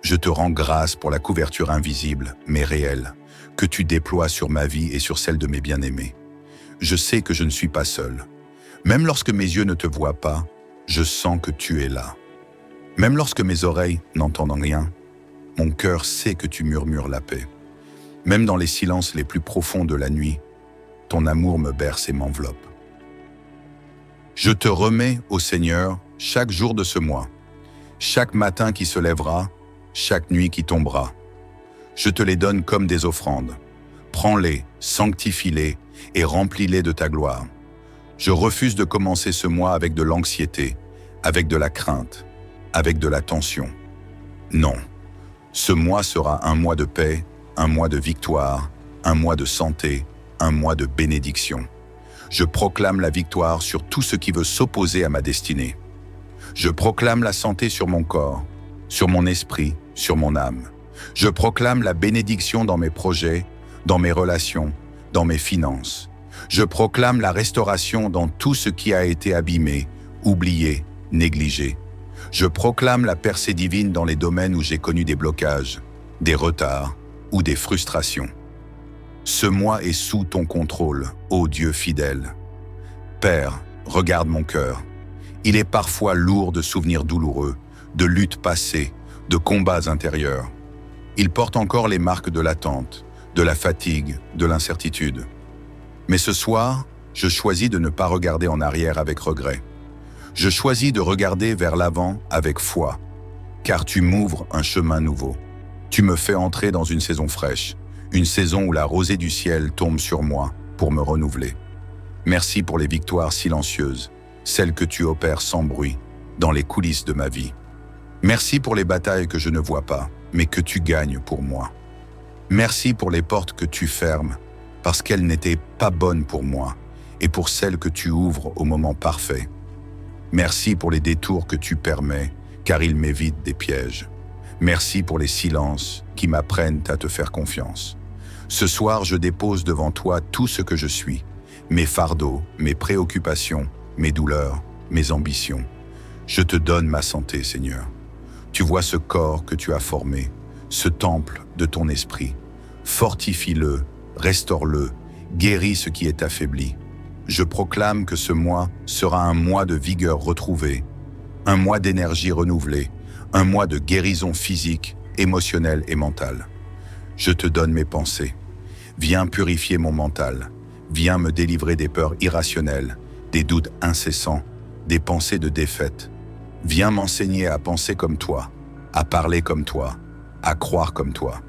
Je te rends grâce pour la couverture invisible, mais réelle, que tu déploies sur ma vie et sur celle de mes bien-aimés. Je sais que je ne suis pas seul. Même lorsque mes yeux ne te voient pas, je sens que tu es là. Même lorsque mes oreilles n'entendent rien, mon cœur sait que tu murmures la paix. Même dans les silences les plus profonds de la nuit, ton amour me berce et m'enveloppe. Je te remets, ô Seigneur, chaque jour de ce mois, chaque matin qui se lèvera, chaque nuit qui tombera. Je te les donne comme des offrandes. Prends-les, sanctifie-les et remplis-les de ta gloire. Je refuse de commencer ce mois avec de l'anxiété, avec de la crainte, avec de la tension. Non, ce mois sera un mois de paix, un mois de victoire, un mois de santé, un mois de bénédiction. Je proclame la victoire sur tout ce qui veut s'opposer à ma destinée. Je proclame la santé sur mon corps, sur mon esprit, sur mon âme. Je proclame la bénédiction dans mes projets, dans mes relations, dans mes finances. Je proclame la restauration dans tout ce qui a été abîmé, oublié, négligé. Je proclame la percée divine dans les domaines où j'ai connu des blocages, des retards ou des frustrations. Ce mois est sous ton contrôle, ô Dieu fidèle. Père, regarde mon cœur. Il est parfois lourd de souvenirs douloureux, de luttes passées, de combats intérieurs. Il porte encore les marques de l'attente, de la fatigue, de l'incertitude. Mais ce soir, je choisis de ne pas regarder en arrière avec regret. Je choisis de regarder vers l'avant avec foi, car tu m'ouvres un chemin nouveau. Tu me fais entrer dans une saison fraîche, une saison où la rosée du ciel tombe sur moi pour me renouveler. Merci pour les victoires silencieuses, celles que tu opères sans bruit, dans les coulisses de ma vie. Merci pour les batailles que je ne vois pas, mais que tu gagnes pour moi. Merci pour les portes que tu fermes, parce qu'elles n'étaient pas bonnes pour moi, et pour celles que tu ouvres au moment parfait. Merci pour les détours que tu permets, car ils m'évitent des pièges. Merci pour les silences qui m'apprennent à te faire confiance. Ce soir, je dépose devant toi tout ce que je suis, mes fardeaux, mes préoccupations, mes douleurs, mes ambitions. Je te donne ma santé, Seigneur. Tu vois ce corps que tu as formé, ce temple de ton esprit. Fortifie-le, restaure-le, guéris ce qui est affaibli. Je proclame que ce mois sera un mois de vigueur retrouvée, un mois d'énergie renouvelée, un mois de guérison physique, émotionnelle et mentale. Je te donne mes pensées. Viens purifier mon mental. Viens me délivrer des peurs irrationnelles, des doutes incessants, des pensées de défaite. Viens m'enseigner à penser comme toi, à parler comme toi, à croire comme toi.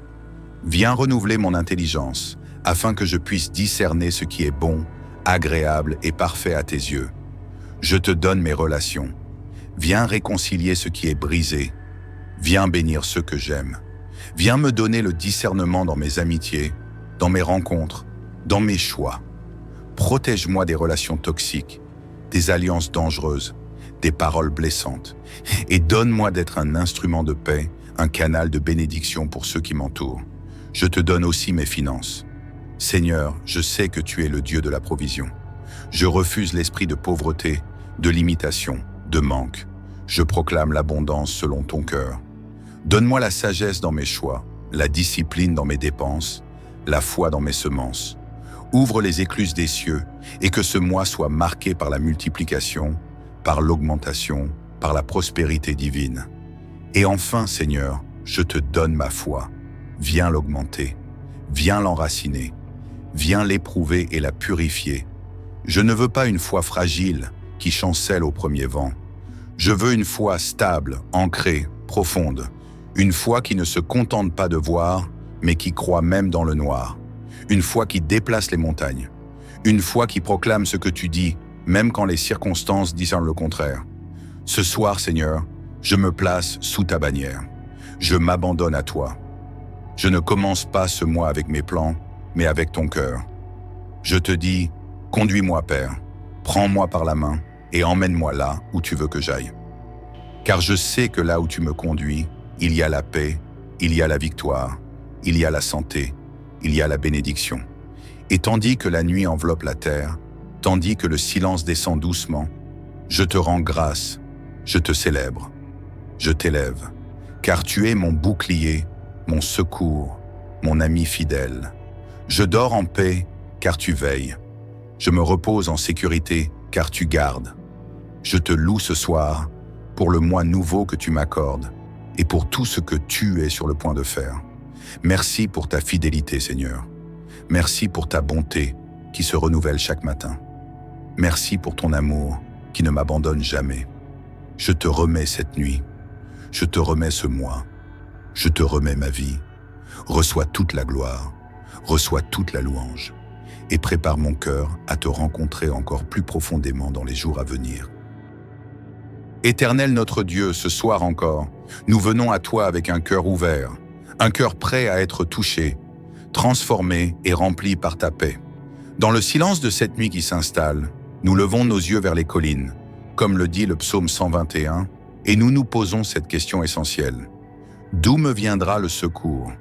Viens renouveler mon intelligence, afin que je puisse discerner ce qui est bon, agréable et parfait à tes yeux. Je te donne mes relations. Viens réconcilier ce qui est brisé. Viens bénir ceux que j'aime. Viens me donner le discernement dans mes amitiés, dans mes rencontres, dans mes choix. Protège-moi des relations toxiques, des alliances dangereuses, des paroles blessantes, et donne-moi d'être un instrument de paix, un canal de bénédiction pour ceux qui m'entourent. Je te donne aussi mes finances. Seigneur, je sais que tu es le Dieu de la provision. Je refuse l'esprit de pauvreté, de limitation, de manque. Je proclame l'abondance selon ton cœur. Donne-moi la sagesse dans mes choix, la discipline dans mes dépenses, la foi dans mes semences. Ouvre les écluses des cieux et que ce mois soit marqué par la multiplication, par l'augmentation, par la prospérité divine. Et enfin, Seigneur, je te donne ma foi. Viens l'augmenter, viens l'enraciner, viens l'éprouver et la purifier. Je ne veux pas une foi fragile qui chancelle au premier vent. Je veux une foi stable, ancrée, profonde. Une foi qui ne se contente pas de voir, mais qui croit même dans le noir. Une foi qui déplace les montagnes. Une foi qui proclame ce que tu dis, même quand les circonstances disent le contraire. Ce soir, Seigneur, je me place sous ta bannière. Je m'abandonne à toi. Je ne commence pas ce mois avec mes plans, mais avec ton cœur. Je te dis, conduis-moi, Père. Prends-moi par la main et emmène-moi là où tu veux que j'aille. Car je sais que là où tu me conduis, il y a la paix, il y a la victoire, il y a la santé, il y a la bénédiction. Et tandis que la nuit enveloppe la terre, tandis que le silence descend doucement, je te rends grâce, je te célèbre, je t'élève, car tu es mon bouclier, mon secours, mon ami fidèle. Je dors en paix, car tu veilles. Je me repose en sécurité, car tu gardes. Je te loue ce soir pour le mois nouveau que tu m'accordes et pour tout ce que tu es sur le point de faire. Merci pour ta fidélité, Seigneur. Merci pour ta bonté qui se renouvelle chaque matin. Merci pour ton amour qui ne m'abandonne jamais. Je te remets cette nuit. Je te remets ce mois. Je te remets ma vie. Reçois toute la gloire. Reçois toute la louange. Et prépare mon cœur à te rencontrer encore plus profondément dans les jours à venir. Éternel notre Dieu, ce soir encore, nous venons à toi avec un cœur ouvert, un cœur prêt à être touché, transformé et rempli par ta paix. Dans le silence de cette nuit qui s'installe, nous levons nos yeux vers les collines, comme le dit le psaume 121, et nous nous posons cette question essentielle. D'où me viendra le secours?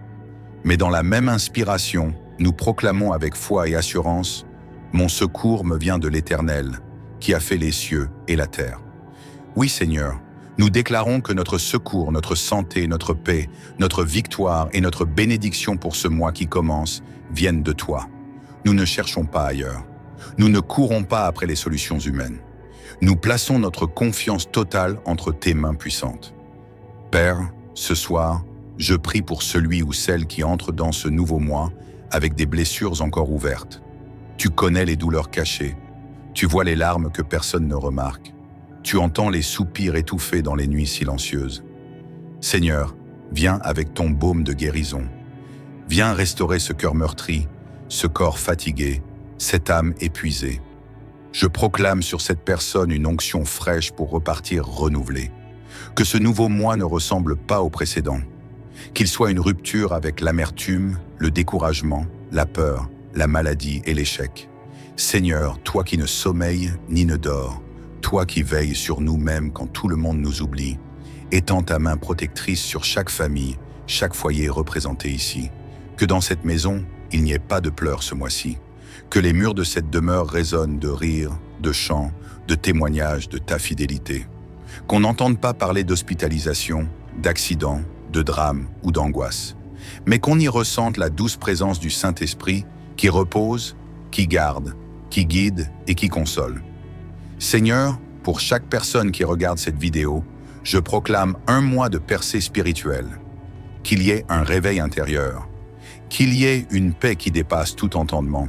Mais dans la même inspiration, nous proclamons avec foi et assurance, mon secours me vient de l'Éternel, qui a fait les cieux et la terre. Oui, Seigneur, nous déclarons que notre secours, notre santé, notre paix, notre victoire et notre bénédiction pour ce mois qui commence viennent de toi. Nous ne cherchons pas ailleurs. Nous ne courons pas après les solutions humaines. Nous plaçons notre confiance totale entre tes mains puissantes. Père, ce soir, je prie pour celui ou celle qui entre dans ce nouveau mois avec des blessures encore ouvertes. Tu connais les douleurs cachées. Tu vois les larmes que personne ne remarque. Tu entends les soupirs étouffés dans les nuits silencieuses. Seigneur, viens avec ton baume de guérison. Viens restaurer ce cœur meurtri, ce corps fatigué, cette âme épuisée. Je proclame sur cette personne une onction fraîche pour repartir renouvelée. Que ce nouveau mois ne ressemble pas au précédent. Qu'il soit une rupture avec l'amertume, le découragement, la peur, la maladie et l'échec. Seigneur, toi qui ne sommeilles ni ne dors, toi qui veilles sur nous-mêmes quand tout le monde nous oublie, étends ta main protectrice sur chaque famille, chaque foyer représenté ici. Que dans cette maison, il n'y ait pas de pleurs ce mois-ci. Que les murs de cette demeure résonnent de rires, de chants, de témoignages de ta fidélité. Qu'on n'entende pas parler d'hospitalisation, d'accidents, de drames ou d'angoisse, mais qu'on y ressente la douce présence du Saint-Esprit qui repose, qui garde, qui guide et qui console. Seigneur, pour chaque personne qui regarde cette vidéo, je proclame un mois de percée spirituelle. Qu'il y ait un réveil intérieur. Qu'il y ait une paix qui dépasse tout entendement.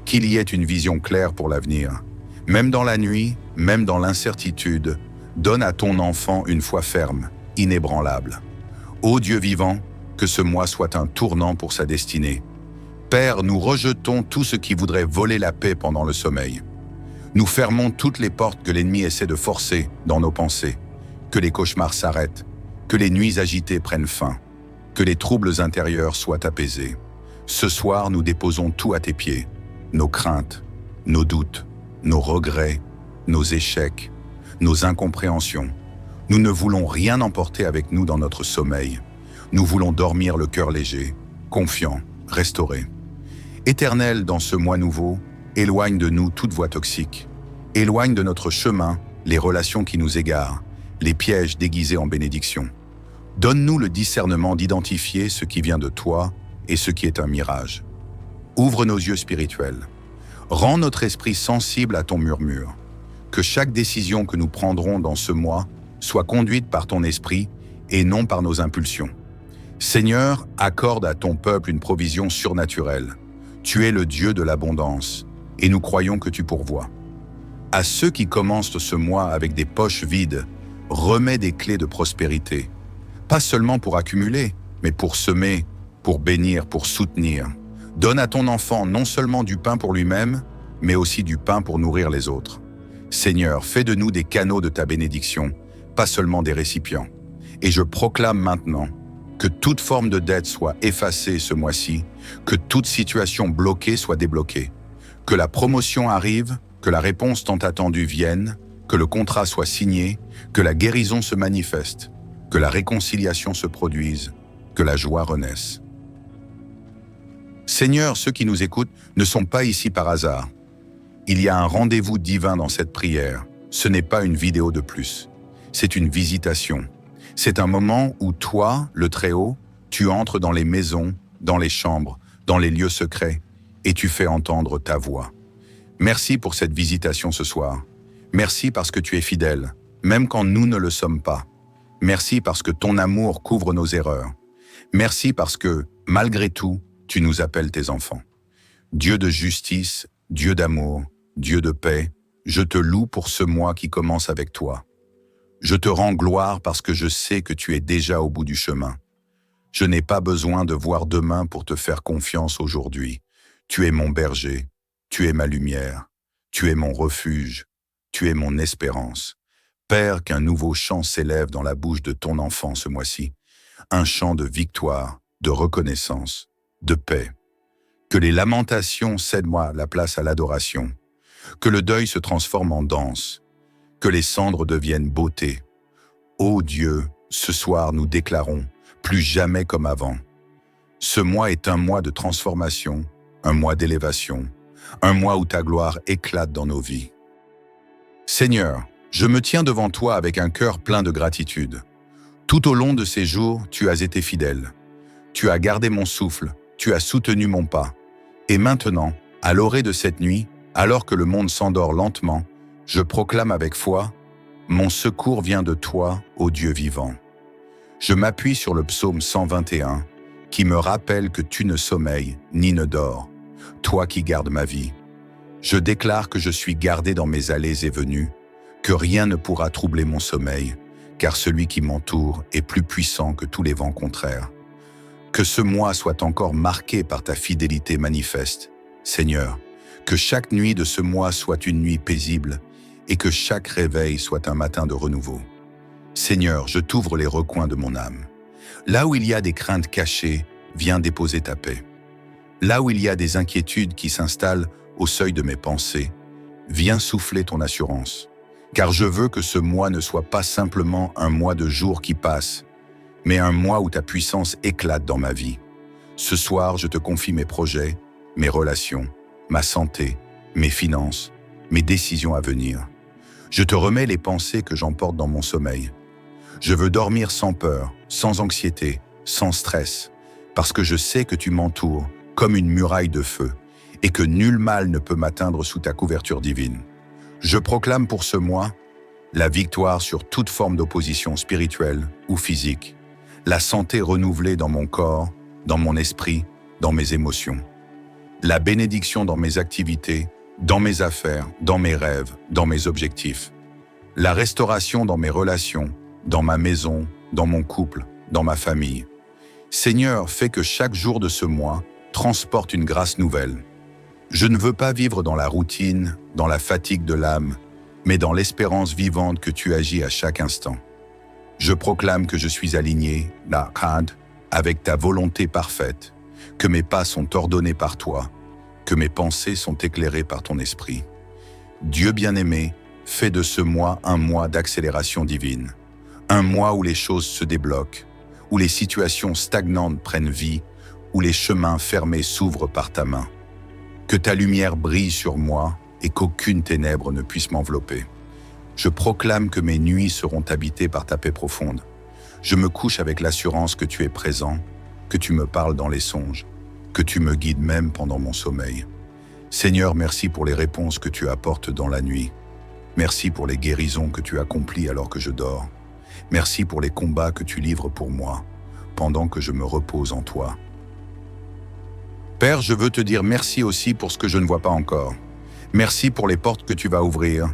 Qu'il y ait une vision claire pour l'avenir. Même dans la nuit, même dans l'incertitude, donne à ton enfant une foi ferme, inébranlable. Ô Dieu vivant, que ce mois soit un tournant pour sa destinée. Père, nous rejetons tout ce qui voudrait voler la paix pendant le sommeil. Nous fermons toutes les portes que l'ennemi essaie de forcer dans nos pensées. Que les cauchemars s'arrêtent, que les nuits agitées prennent fin, que les troubles intérieurs soient apaisés. Ce soir, nous déposons tout à tes pieds, nos craintes, nos doutes, nos regrets, nos échecs, nos incompréhensions. Nous ne voulons rien emporter avec nous dans notre sommeil. Nous voulons dormir le cœur léger, confiant, restauré. Éternel, dans ce mois nouveau, éloigne de nous toute voie toxique. Éloigne de notre chemin les relations qui nous égarent, les pièges déguisés en bénédiction. Donne-nous le discernement d'identifier ce qui vient de toi et ce qui est un mirage. Ouvre nos yeux spirituels. Rends notre esprit sensible à ton murmure. Que chaque décision que nous prendrons dans ce mois soit conduite par ton esprit et non par nos impulsions. Seigneur, accorde à ton peuple une provision surnaturelle. Tu es le Dieu de l'abondance, et nous croyons que tu pourvois. À ceux qui commencent ce mois avec des poches vides, remets des clés de prospérité. Pas seulement pour accumuler, mais pour semer, pour bénir, pour soutenir. Donne à ton enfant non seulement du pain pour lui-même, mais aussi du pain pour nourrir les autres. Seigneur, fais de nous des canaux de ta bénédiction, pas seulement des récipients. Et je proclame maintenant que toute forme de dette soit effacée ce mois-ci, que toute situation bloquée soit débloquée, que la promotion arrive, que la réponse tant attendue vienne, que le contrat soit signé, que la guérison se manifeste, que la réconciliation se produise, que la joie renaisse. Seigneur, ceux qui nous écoutent ne sont pas ici par hasard. Il y a un rendez-vous divin dans cette prière. Ce n'est pas une vidéo de plus. C'est une visitation. C'est un moment où toi, le Très-Haut, tu entres dans les maisons, dans les chambres, dans les lieux secrets, et tu fais entendre ta voix. Merci pour cette visitation ce soir. Merci parce que tu es fidèle, même quand nous ne le sommes pas. Merci parce que ton amour couvre nos erreurs. Merci parce que, malgré tout, tu nous appelles tes enfants. Dieu de justice, Dieu d'amour, Dieu de paix, je te loue pour ce mois qui commence avec toi. Je te rends gloire parce que je sais que tu es déjà au bout du chemin. Je n'ai pas besoin de voir demain pour te faire confiance aujourd'hui. Tu es mon berger, tu es ma lumière, tu es mon refuge, tu es mon espérance. Père, qu'un nouveau chant s'élève dans la bouche de ton enfant ce mois-ci. Un chant de victoire, de reconnaissance, de paix. Que les lamentations cèdent-moi la place à l'adoration. Que le deuil se transforme en danse. Que les cendres deviennent beauté. Ô Dieu, ce soir nous déclarons, plus jamais comme avant. Ce mois est un mois de transformation, un mois d'élévation, un mois où ta gloire éclate dans nos vies. Seigneur, je me tiens devant toi avec un cœur plein de gratitude. Tout au long de ces jours, tu as été fidèle. Tu as gardé mon souffle, tu as soutenu mon pas. Et maintenant, à l'orée de cette nuit, alors que le monde s'endort lentement, je proclame avec foi, mon secours vient de toi, ô Dieu vivant. Je m'appuie sur le psaume 121, qui me rappelle que tu ne sommeilles ni ne dors, toi qui gardes ma vie. Je déclare que je suis gardé dans mes allées et venues, que rien ne pourra troubler mon sommeil, car celui qui m'entoure est plus puissant que tous les vents contraires. Que ce mois soit encore marqué par ta fidélité manifeste, Seigneur, que chaque nuit de ce mois soit une nuit paisible et que chaque réveil soit un matin de renouveau. Seigneur, je t'ouvre les recoins de mon âme. Là où il y a des craintes cachées, viens déposer ta paix. Là où il y a des inquiétudes qui s'installent au seuil de mes pensées, viens souffler ton assurance. Car je veux que ce mois ne soit pas simplement un mois de jours qui passent, mais un mois où ta puissance éclate dans ma vie. Ce soir, je te confie mes projets, mes relations, ma santé, mes finances, mes décisions à venir. Je te remets les pensées que j'emporte dans mon sommeil. Je veux dormir sans peur, sans anxiété, sans stress, parce que je sais que tu m'entoures comme une muraille de feu et que nul mal ne peut m'atteindre sous ta couverture divine. Je proclame pour ce mois la victoire sur toute forme d'opposition spirituelle ou physique, la santé renouvelée dans mon corps, dans mon esprit, dans mes émotions, la bénédiction dans mes activités, dans mes affaires, dans mes rêves, dans mes objectifs, la restauration dans mes relations, dans ma maison, dans mon couple, dans ma famille. Seigneur, fais que chaque jour de ce mois transporte une grâce nouvelle. Je ne veux pas vivre dans la routine, dans la fatigue de l'âme, mais dans l'espérance vivante que tu agis à chaque instant. Je proclame que je suis aligné, avec ta volonté parfaite, que mes pas sont ordonnés par toi, que mes pensées sont éclairées par ton esprit. Dieu bien-aimé, fais de ce mois un mois d'accélération divine, un mois où les choses se débloquent, où les situations stagnantes prennent vie, où les chemins fermés s'ouvrent par ta main. Que ta lumière brille sur moi et qu'aucune ténèbre ne puisse m'envelopper. Je proclame que mes nuits seront habitées par ta paix profonde. Je me couche avec l'assurance que tu es présent, que tu me parles dans les songes, que tu me guides même pendant mon sommeil. Seigneur, merci pour les réponses que tu apportes dans la nuit. Merci pour les guérisons que tu accomplis alors que je dors. Merci pour les combats que tu livres pour moi, pendant que je me repose en toi. Père, je veux te dire merci aussi pour ce que je ne vois pas encore. Merci pour les portes que tu vas ouvrir,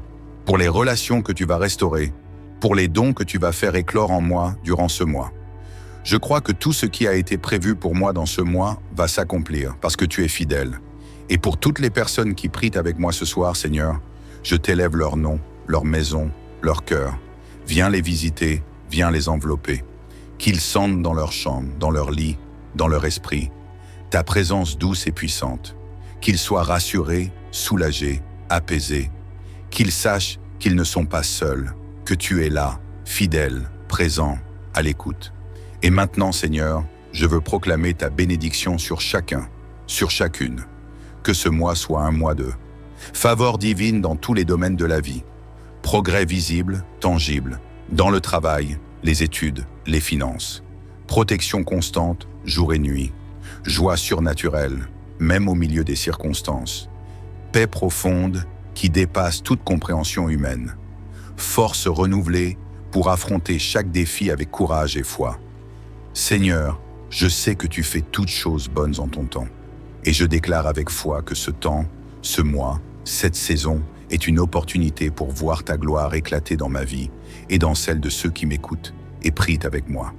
pour les relations que tu vas restaurer, pour les dons que tu vas faire éclore en moi durant ce mois. Je crois que tout ce qui a été prévu pour moi dans ce mois va s'accomplir parce que tu es fidèle. Et pour toutes les personnes qui prient avec moi ce soir, Seigneur, je t'élève leur nom, leur maison, leur cœur. Viens les visiter, viens les envelopper. Qu'ils sentent dans leur chambre, dans leur lit, dans leur esprit, ta présence douce et puissante. Qu'ils soient rassurés, soulagés, apaisés, Qu'ils sachent qu'ils ne sont pas seuls, que tu es là, fidèle, présent, à l'écoute. Et maintenant, Seigneur, je veux proclamer ta bénédiction sur chacun, sur chacune. Que ce mois soit un mois de faveur divine dans tous les domaines de la vie, progrès visible, tangible, dans le travail, les études, les finances, protection constante, jour et nuit, joie surnaturelle, même au milieu des circonstances, paix profonde qui dépasse toute compréhension humaine, force renouvelée pour affronter chaque défi avec courage et foi. Seigneur, je sais que tu fais toutes choses bonnes en ton temps, et je déclare avec foi que ce temps, ce mois, cette saison est une opportunité pour voir ta gloire éclater dans ma vie et dans celle de ceux qui m'écoutent et prient avec moi.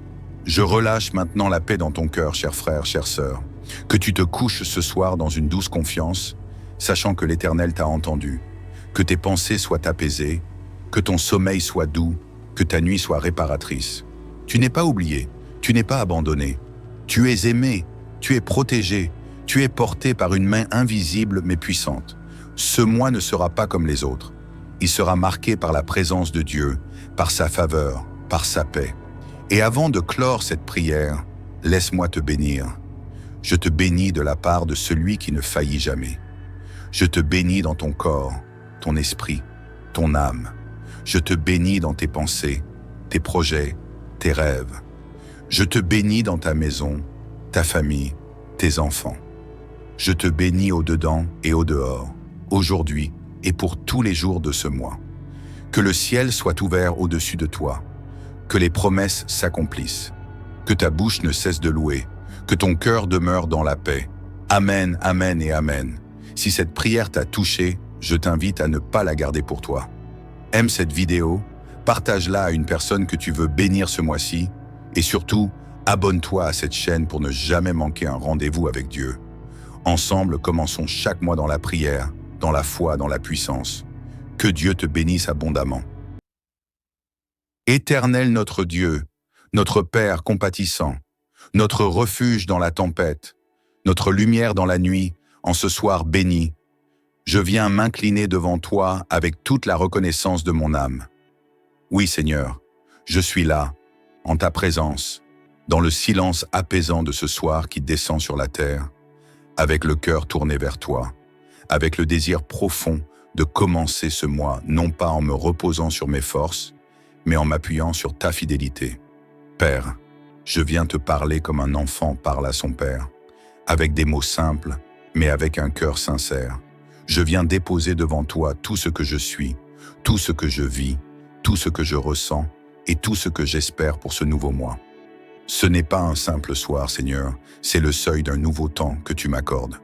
Je relâche maintenant la paix dans ton cœur, cher frère, chère sœur, que tu te couches ce soir dans une douce confiance, sachant que l'Éternel t'a entendu, que tes pensées soient apaisées, que ton sommeil soit doux, que ta nuit soit réparatrice. Tu n'es pas oublié, tu n'es pas abandonné, tu es aimé, tu es protégé, tu es porté par une main invisible mais puissante. Ce mois ne sera pas comme les autres. Il sera marqué par la présence de Dieu, par sa faveur, par sa paix. Et avant de clore cette prière, laisse-moi te bénir. Je te bénis de la part de celui qui ne faillit jamais. Je te bénis dans ton corps, ton esprit, ton âme. Je te bénis dans tes pensées, tes projets, tes rêves. Je te bénis dans ta maison, ta famille, tes enfants. Je te bénis au-dedans et au-dehors, aujourd'hui et pour tous les jours de ce mois. Que le ciel soit ouvert au-dessus de toi, que les promesses s'accomplissent, que ta bouche ne cesse de louer, que ton cœur demeure dans la paix. Amen, amen et amen. Si cette prière t'a touché, je t'invite à ne pas la garder pour toi. Aime cette vidéo, partage-la à une personne que tu veux bénir ce mois-ci, et surtout, abonne-toi à cette chaîne pour ne jamais manquer un rendez-vous avec Dieu. Ensemble, commençons chaque mois dans la prière, dans la foi, dans la puissance. Que Dieu te bénisse abondamment. Éternel notre Dieu, notre Père compatissant, notre refuge dans la tempête, notre lumière dans la nuit, en ce soir béni, je viens m'incliner devant toi avec toute la reconnaissance de mon âme. Oui, Seigneur, je suis là, en ta présence, dans le silence apaisant de ce soir qui descend sur la terre, avec le cœur tourné vers toi, avec le désir profond de commencer ce mois, non pas en me reposant sur mes forces, mais en m'appuyant sur ta fidélité. Père, je viens te parler comme un enfant parle à son père, avec des mots simples, mais avec un cœur sincère. Je viens déposer devant toi tout ce que je suis, tout ce que je vis, tout ce que je ressens et tout ce que j'espère pour ce nouveau mois. Ce n'est pas un simple soir, Seigneur, c'est le seuil d'un nouveau temps que tu m'accordes.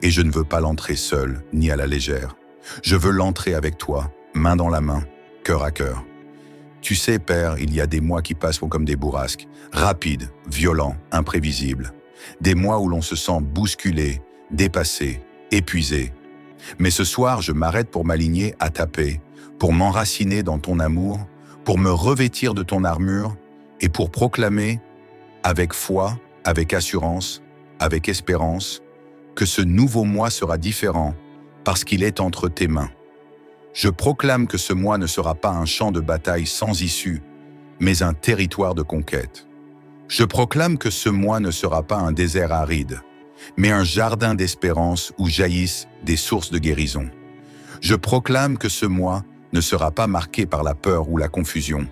Et je ne veux pas l'entrer seul, ni à la légère. Je veux l'entrer avec toi, main dans la main, cœur à cœur. Tu sais, Père, il y a des mois qui passent comme des bourrasques, rapides, violents, imprévisibles. Des mois où l'on se sent bousculé, dépassé, épuisé. Mais ce soir, je m'arrête pour m'aligner à ta paix, pour m'enraciner dans ton amour, pour me revêtir de ton armure et pour proclamer, avec foi, avec assurance, avec espérance, que ce nouveau mois sera différent parce qu'il est entre tes mains. Je proclame que ce mois ne sera pas un champ de bataille sans issue, mais un territoire de conquête. Je proclame que ce mois ne sera pas un désert aride, mais un jardin d'espérance où jaillissent des sources de guérison. Je proclame que ce mois ne sera pas marqué par la peur ou la confusion,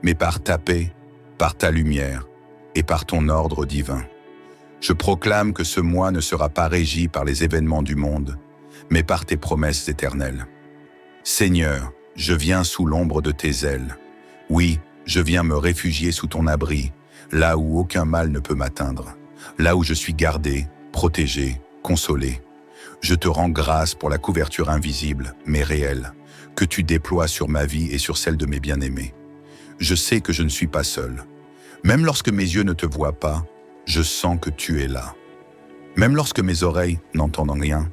mais par ta paix, par ta lumière et par ton ordre divin. Je proclame que ce mois ne sera pas régi par les événements du monde, mais par tes promesses éternelles. Seigneur, je viens sous l'ombre de tes ailes. Oui, je viens me réfugier sous ton abri, là où aucun mal ne peut m'atteindre, là où je suis gardé, protégé, consolé. Je te rends grâce pour la couverture invisible, mais réelle, que tu déploies sur ma vie et sur celle de mes bien-aimés. Je sais que je ne suis pas seul. Même lorsque mes yeux ne te voient pas, je sens que tu es là. Même lorsque mes oreilles n'entendent rien,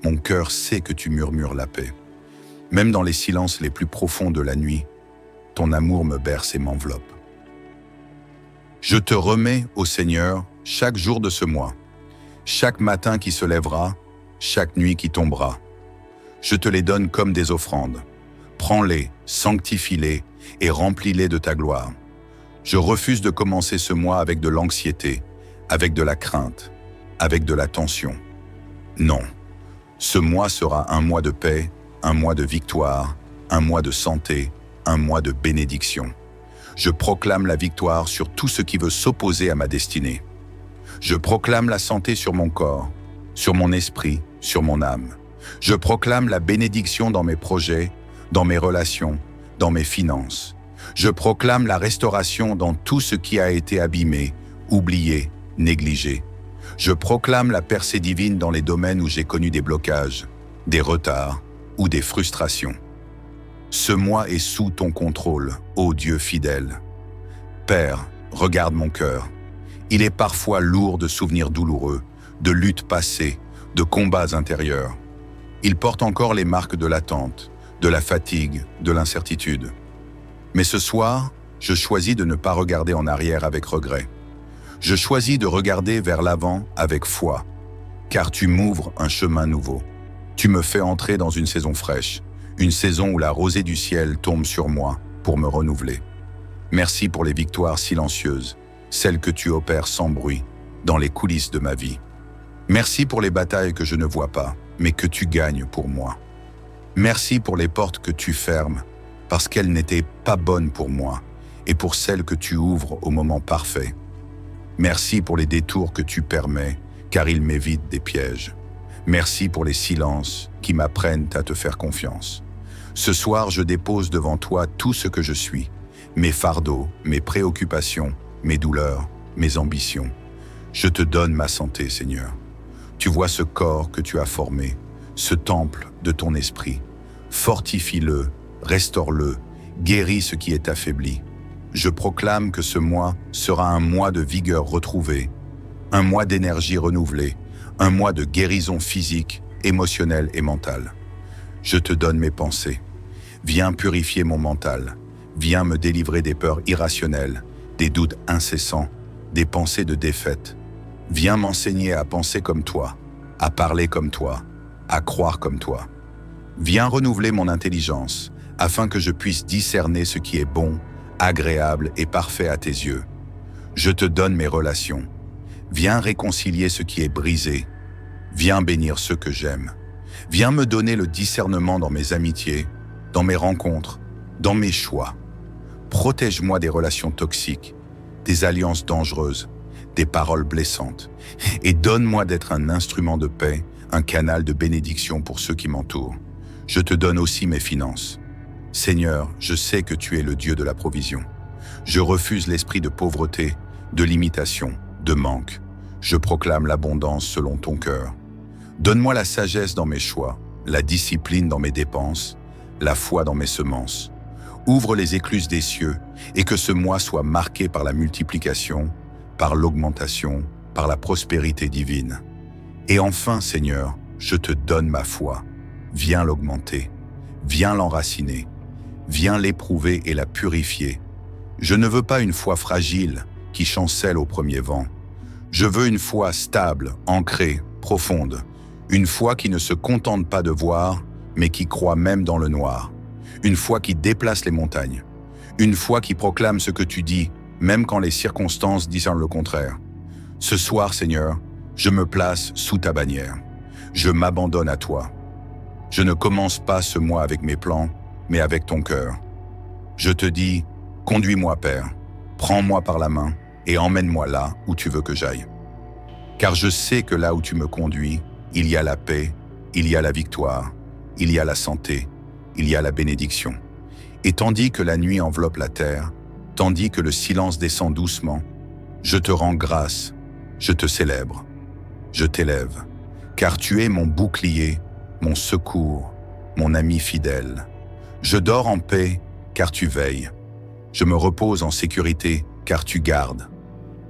mon cœur sait que tu murmures la paix. Même dans les silences les plus profonds de la nuit, ton amour me berce et m'enveloppe. Je te remets, ô Seigneur, chaque jour de ce mois, chaque matin qui se lèvera, chaque nuit qui tombera. Je te les donne comme des offrandes. Prends-les, sanctifie-les et remplis-les de ta gloire. Je refuse de commencer ce mois avec de l'anxiété, avec de la crainte, avec de la tension. Non, ce mois sera un mois de paix, un mois de victoire, un mois de santé, un mois de bénédiction. Je proclame la victoire sur tout ce qui veut s'opposer à ma destinée. Je proclame la santé sur mon corps, sur mon esprit, sur mon âme. Je proclame la bénédiction dans mes projets, dans mes relations, dans mes finances. Je proclame la restauration dans tout ce qui a été abîmé, oublié, négligé. Je proclame la percée divine dans les domaines où j'ai connu des blocages, des retards ou des frustrations. Ce mois est sous ton contrôle, ô Dieu fidèle. Père, regarde mon cœur. Il est parfois lourd de souvenirs douloureux, de luttes passées, de combats intérieurs. Il porte encore les marques de l'attente, de la fatigue, de l'incertitude. Mais ce soir, je choisis de ne pas regarder en arrière avec regret. Je choisis de regarder vers l'avant avec foi, car tu m'ouvres un chemin nouveau. Tu me fais entrer dans une saison fraîche, une saison où la rosée du ciel tombe sur moi pour me renouveler. Merci pour les victoires silencieuses, celles que tu opères sans bruit, dans les coulisses de ma vie. Merci pour les batailles que je ne vois pas, mais que tu gagnes pour moi. Merci pour les portes que tu fermes, parce qu'elles n'étaient pas bonnes pour moi, et pour celles que tu ouvres au moment parfait. Merci pour les détours que tu permets, car ils m'évitent des pièges. Merci pour les silences qui m'apprennent à te faire confiance. Ce soir, je dépose devant toi tout ce que je suis, mes fardeaux, mes préoccupations, mes douleurs, mes ambitions. Je te donne ma santé, Seigneur. Tu vois ce corps que tu as formé, ce temple de ton esprit. Fortifie-le, restaure-le, guéris ce qui est affaibli. Je proclame que ce mois sera un mois de vigueur retrouvée, un mois d'énergie renouvelée, un mois de guérison physique, émotionnelle et mentale. Je te donne mes pensées. Viens purifier mon mental. Viens me délivrer des peurs irrationnelles, des doutes incessants, des pensées de défaite. Viens m'enseigner à penser comme toi, à parler comme toi, à croire comme toi. Viens renouveler mon intelligence, afin que je puisse discerner ce qui est bon, agréable et parfait à tes yeux. Je te donne mes relations. Viens réconcilier ce qui est brisé. Viens bénir ceux que j'aime. Viens me donner le discernement dans mes amitiés, dans mes rencontres, dans mes choix. Protège-moi des relations toxiques, des alliances dangereuses, des paroles blessantes, et donne-moi d'être un instrument de paix, un canal de bénédiction pour ceux qui m'entourent. Je te donne aussi mes finances. Seigneur, je sais que tu es le Dieu de la provision. Je refuse l'esprit de pauvreté, de limitation, de manque. Je proclame l'abondance selon ton cœur. Donne-moi la sagesse dans mes choix, la discipline dans mes dépenses, la foi dans mes semences. Ouvre les écluses des cieux et que ce mois soit marqué par la multiplication, par l'augmentation, par la prospérité divine. Et enfin, Seigneur, je te donne ma foi. Viens l'augmenter, viens l'enraciner, viens l'éprouver et la purifier. Je ne veux pas une foi fragile qui chancelle au premier vent. Je veux une foi stable, ancrée, profonde. Une foi qui ne se contente pas de voir, mais qui croit même dans le noir. Une foi qui déplace les montagnes. Une foi qui proclame ce que tu dis, même quand les circonstances disent le contraire. Ce soir, Seigneur, je me place sous ta bannière. Je m'abandonne à toi. Je ne commence pas ce mois avec mes plans, mais avec ton cœur. Je te dis, conduis-moi, Père, prends-moi par la main et emmène-moi là où tu veux que j'aille. Car je sais que là où tu me conduis, il y a la paix, il y a la victoire, il y a la santé, il y a la bénédiction. Et tandis que la nuit enveloppe la terre, tandis que le silence descend doucement, je te rends grâce, je te célèbre, je t'élève, car tu es mon bouclier, mon secours, mon ami fidèle. Je dors en paix, car tu veilles. Je me repose en sécurité, car tu gardes.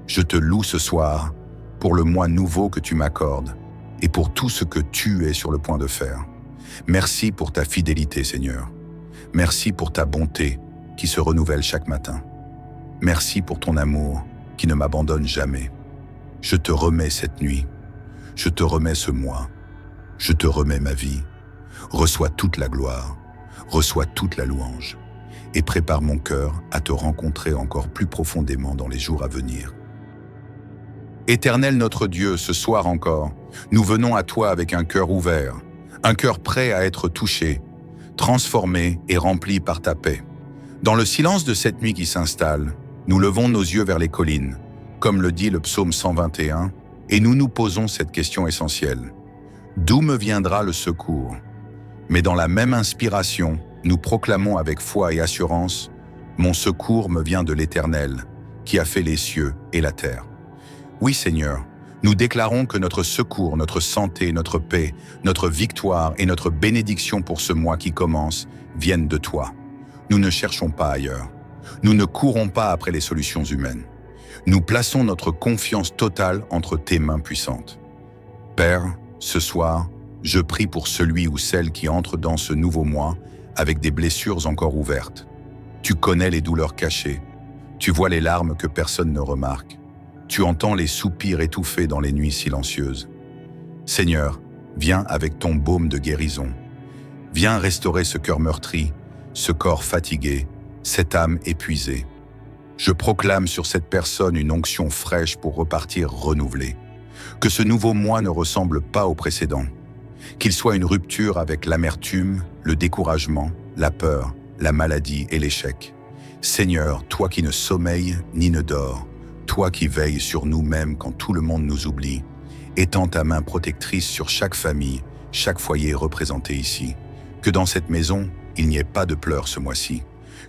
Je te loue ce soir pour le mois nouveau que tu m'accordes et pour tout ce que tu es sur le point de faire. Merci pour ta fidélité, Seigneur. Merci pour ta bonté qui se renouvelle chaque matin. Merci pour ton amour qui ne m'abandonne jamais. Je te remets cette nuit. Je te remets ce mois. Je te remets ma vie. Reçois toute la gloire, reçois toute la louange, et prépare mon cœur à te rencontrer encore plus profondément dans les jours à venir. Éternel notre Dieu, ce soir encore, nous venons à toi avec un cœur ouvert, un cœur prêt à être touché, transformé et rempli par ta paix. Dans le silence de cette nuit qui s'installe, nous levons nos yeux vers les collines, comme le dit le psaume 121, et nous nous posons cette question essentielle. D'où me viendra le secours? Mais dans la même inspiration, nous proclamons avec foi et assurance, mon secours me vient de l'Éternel, qui a fait les cieux et la terre. Oui Seigneur, nous déclarons que notre secours, notre santé, notre paix, notre victoire et notre bénédiction pour ce mois qui commence viennent de toi. Nous ne cherchons pas ailleurs. Nous ne courons pas après les solutions humaines. Nous plaçons notre confiance totale entre tes mains puissantes. Père, ce soir, je prie pour celui ou celle qui entre dans ce nouveau mois avec des blessures encore ouvertes. Tu connais les douleurs cachées. Tu vois les larmes que personne ne remarque. Tu entends les soupirs étouffés dans les nuits silencieuses. Seigneur, viens avec ton baume de guérison. Viens restaurer ce cœur meurtri, ce corps fatigué, cette âme épuisée. Je proclame sur cette personne une onction fraîche pour repartir renouvelée. Que ce nouveau mois ne ressemble pas au précédent. Qu'il soit une rupture avec l'amertume, le découragement, la peur, la maladie et l'échec. Seigneur, toi qui ne sommeilles ni ne dors, toi qui veilles sur nous-mêmes quand tout le monde nous oublie, étends ta main protectrice sur chaque famille, chaque foyer représenté ici. Que dans cette maison, il n'y ait pas de pleurs ce mois-ci.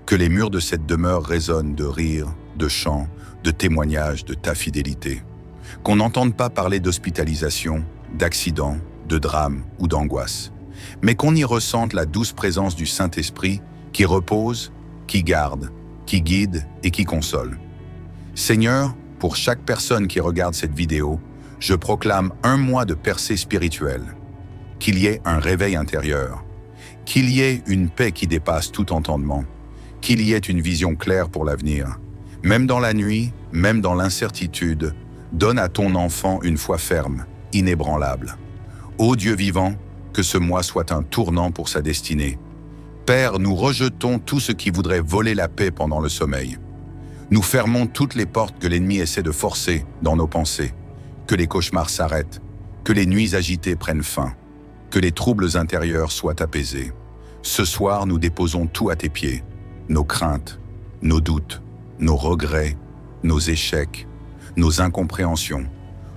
Que les murs de cette demeure résonnent de rires, de chants, de témoignages de ta fidélité. Qu'on n'entende pas parler d'hospitalisation, d'accidents, de drames ou d'angoisse, mais qu'on y ressente la douce présence du Saint-Esprit qui repose, qui garde, qui guide et qui console. Seigneur, pour chaque personne qui regarde cette vidéo, je proclame un mois de percée spirituelle. Qu'il y ait un réveil intérieur, qu'il y ait une paix qui dépasse tout entendement, qu'il y ait une vision claire pour l'avenir. Même dans la nuit, même dans l'incertitude, donne à ton enfant une foi ferme, inébranlable. Ô Dieu vivant, que ce mois soit un tournant pour sa destinée. Père, nous rejetons tout ce qui voudrait voler la paix pendant le sommeil. Nous fermons toutes les portes que l'ennemi essaie de forcer dans nos pensées. Que les cauchemars s'arrêtent, que les nuits agitées prennent fin, que les troubles intérieurs soient apaisés. Ce soir, nous déposons tout à tes pieds, nos craintes, nos doutes, nos regrets, nos échecs, nos incompréhensions.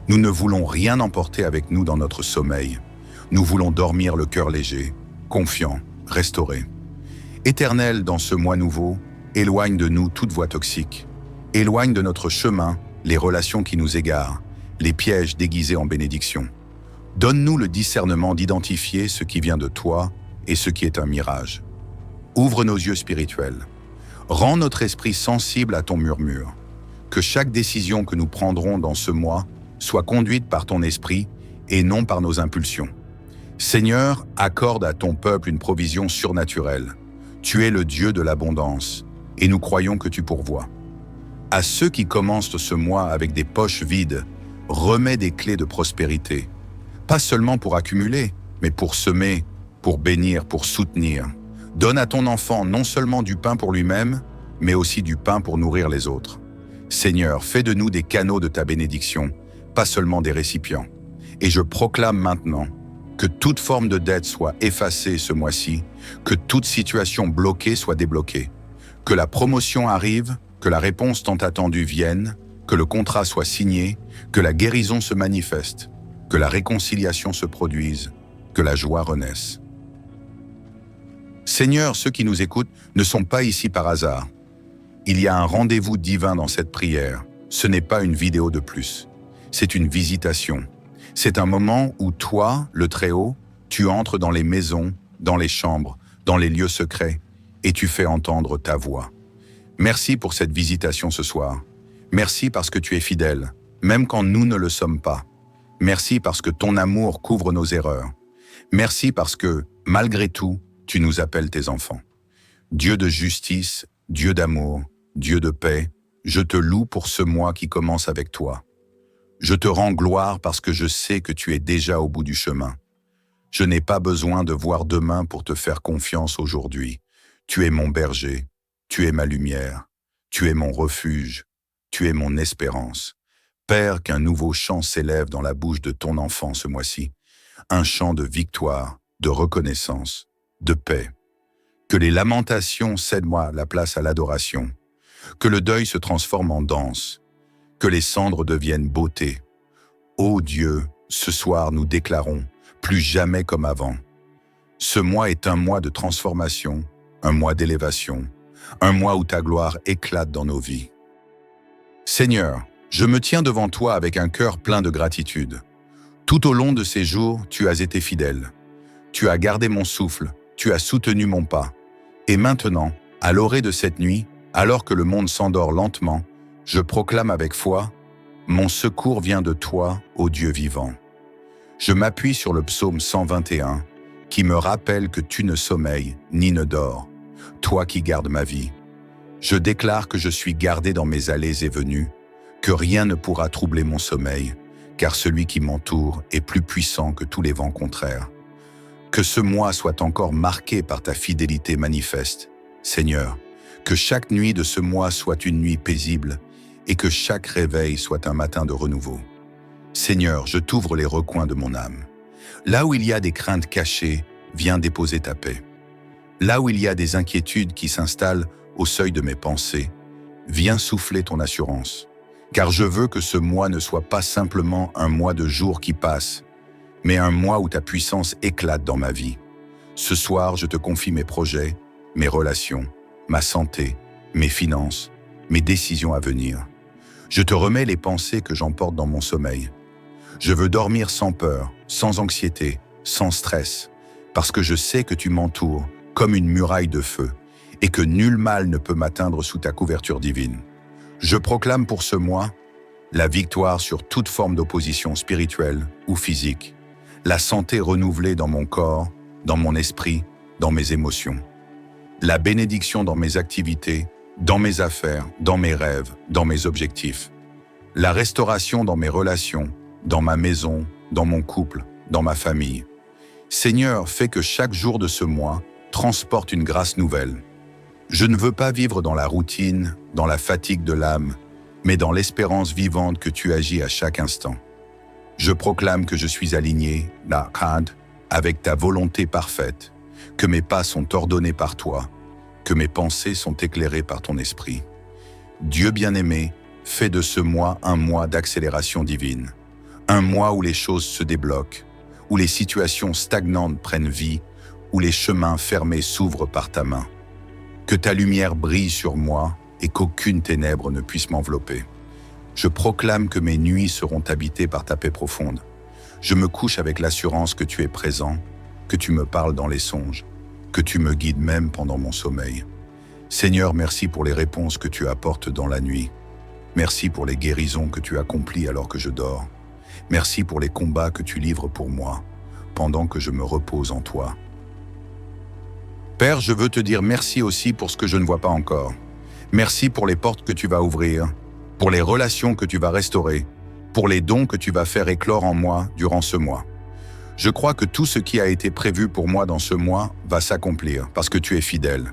Nous ne voulons rien emporter avec nous dans notre sommeil. Nous voulons dormir le cœur léger, confiant, restauré. Éternel, dans ce mois nouveau, éloigne de nous toute voie toxique. Éloigne de notre chemin les relations qui nous égarent, les pièges déguisés en bénédiction. Donne-nous le discernement d'identifier ce qui vient de toi et ce qui est un mirage. Ouvre nos yeux spirituels. Rends notre esprit sensible à ton murmure. Que chaque décision que nous prendrons dans ce mois soit conduite par ton esprit et non par nos impulsions. Seigneur, accorde à ton peuple une provision surnaturelle. Tu es le Dieu de l'abondance, et nous croyons que tu pourvois. À ceux qui commencent ce mois avec des poches vides, remets des clés de prospérité, pas seulement pour accumuler, mais pour semer, pour bénir, pour soutenir. Donne à ton enfant non seulement du pain pour lui-même, mais aussi du pain pour nourrir les autres. Seigneur, fais de nous des canaux de ta bénédiction, pas seulement des récipients. Et je proclame maintenant que toute forme de dette soit effacée ce mois-ci, que toute situation bloquée soit débloquée, que la promotion arrive, que la réponse tant attendue vienne, que le contrat soit signé, que la guérison se manifeste, que la réconciliation se produise, que la joie renaisse. Seigneur, ceux qui nous écoutent ne sont pas ici par hasard. Il y a un rendez-vous divin dans cette prière. Ce n'est pas une vidéo de plus. C'est une visitation. C'est un moment où toi, le Très-Haut, tu entres dans les maisons, dans les chambres, dans les lieux secrets, et tu fais entendre ta voix. Merci pour cette visitation ce soir. Merci parce que tu es fidèle, même quand nous ne le sommes pas. Merci parce que ton amour couvre nos erreurs. Merci parce que, malgré tout, tu nous appelles tes enfants. Dieu de justice, Dieu d'amour, Dieu de paix, je te loue pour ce mois qui commence avec toi. Je te rends gloire parce que je sais que tu es déjà au bout du chemin. Je n'ai pas besoin de voir demain pour te faire confiance aujourd'hui. Tu es mon berger, tu es ma lumière, tu es mon refuge, tu es mon espérance. Père, qu'un nouveau chant s'élève dans la bouche de ton enfant ce mois-ci, un chant de victoire, de reconnaissance, de paix. Que les lamentations cèdent-moi la place à l'adoration, que le deuil se transforme en danse, que les cendres deviennent beauté. Ô Dieu, ce soir nous déclarons, plus jamais comme avant. Ce mois est un mois de transformation, un mois d'élévation, un mois où ta gloire éclate dans nos vies. Seigneur, je me tiens devant toi avec un cœur plein de gratitude. Tout au long de ces jours, tu as été fidèle. Tu as gardé mon souffle, tu as soutenu mon pas. Et maintenant, à l'orée de cette nuit, alors que le monde s'endort lentement, je proclame avec foi, mon secours vient de toi, ô Dieu vivant. Je m'appuie sur le psaume 121, qui me rappelle que tu ne sommeilles ni ne dors, toi qui gardes ma vie. Je déclare que je suis gardé dans mes allées et venues, que rien ne pourra troubler mon sommeil, car celui qui m'entoure est plus puissant que tous les vents contraires. Que ce mois soit encore marqué par ta fidélité manifeste, Seigneur, que chaque nuit de ce mois soit une nuit paisible et que chaque réveil soit un matin de renouveau. Seigneur, je t'ouvre les recoins de mon âme. Là où il y a des craintes cachées, viens déposer ta paix. Là où il y a des inquiétudes qui s'installent au seuil de mes pensées, viens souffler ton assurance. Car je veux que ce mois ne soit pas simplement un mois de jours qui passent, mais un mois où ta puissance éclate dans ma vie. Ce soir, je te confie mes projets, mes relations, ma santé, mes finances, mes décisions à venir. Je te remets les pensées que j'emporte dans mon sommeil. Je veux dormir sans peur, sans anxiété, sans stress, parce que je sais que tu m'entoures comme une muraille de feu et que nul mal ne peut m'atteindre sous ta couverture divine. Je proclame pour ce mois la victoire sur toute forme d'opposition spirituelle ou physique, la santé renouvelée dans mon corps, dans mon esprit, dans mes émotions, la bénédiction dans mes activités, dans mes affaires, dans mes rêves, dans mes objectifs, la restauration dans mes relations, dans ma maison, dans mon couple, dans ma famille. Seigneur, fais que chaque jour de ce mois transporte une grâce nouvelle. Je ne veux pas vivre dans la routine, dans la fatigue de l'âme, mais dans l'espérance vivante que tu agis à chaque instant. Je proclame que je suis aligné, avec ta volonté parfaite, que mes pas sont ordonnés par toi, que mes pensées sont éclairées par ton esprit. Dieu bien-aimé, fais de ce mois un mois d'accélération divine, un mois où les choses se débloquent, où les situations stagnantes prennent vie, où les chemins fermés s'ouvrent par ta main. Que ta lumière brille sur moi et qu'aucune ténèbre ne puisse m'envelopper. Je proclame que mes nuits seront habitées par ta paix profonde. Je me couche avec l'assurance que tu es présent, que tu me parles dans les songes, que tu me guides même pendant mon sommeil. Seigneur, merci pour les réponses que tu apportes dans la nuit. Merci pour les guérisons que tu accomplis alors que je dors. Merci pour les combats que tu livres pour moi, pendant que je me repose en toi. Père, je veux te dire merci aussi pour ce que je ne vois pas encore. Merci pour les portes que tu vas ouvrir, pour les relations que tu vas restaurer, pour les dons que tu vas faire éclore en moi durant ce mois. Je crois que tout ce qui a été prévu pour moi dans ce mois va s'accomplir parce que tu es fidèle.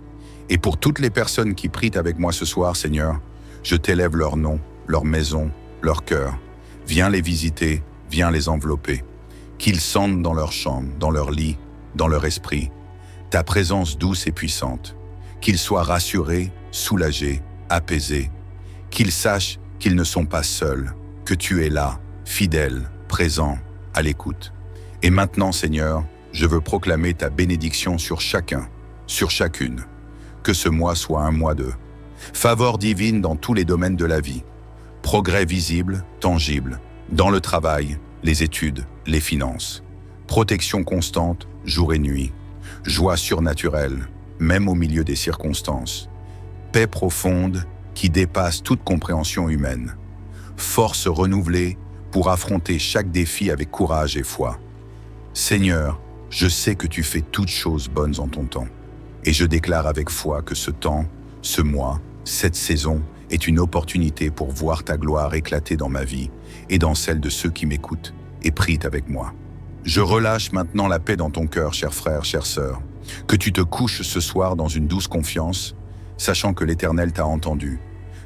Et pour toutes les personnes qui prient avec moi ce soir, Seigneur, je t'élève leur nom, leur maison, leur cœur. Viens les visiter, viens les envelopper. Qu'ils sentent dans leur chambre, dans leur lit, dans leur esprit, ta présence douce et puissante. Qu'ils soient rassurés, soulagés, apaisés. Qu'ils sachent qu'ils ne sont pas seuls, que tu es là, fidèle, présent, à l'écoute. Et maintenant, Seigneur, je veux proclamer ta bénédiction sur chacun, sur chacune. Que ce mois soit un mois de faveur divine dans tous les domaines de la vie. Progrès visible, tangible, dans le travail, les études, les finances. Protection constante, jour et nuit. Joie surnaturelle, même au milieu des circonstances. Paix profonde qui dépasse toute compréhension humaine. Force renouvelée pour affronter chaque défi avec courage et foi. Seigneur, je sais que tu fais toutes choses bonnes en ton temps. Et je déclare avec foi que ce temps, ce mois, cette saison est une opportunité pour voir ta gloire éclater dans ma vie et dans celle de ceux qui m'écoutent et prient avec moi. Je relâche maintenant la paix dans ton cœur, cher frère, chère sœur. Que tu te couches ce soir dans une douce confiance, sachant que l'Éternel t'a entendu.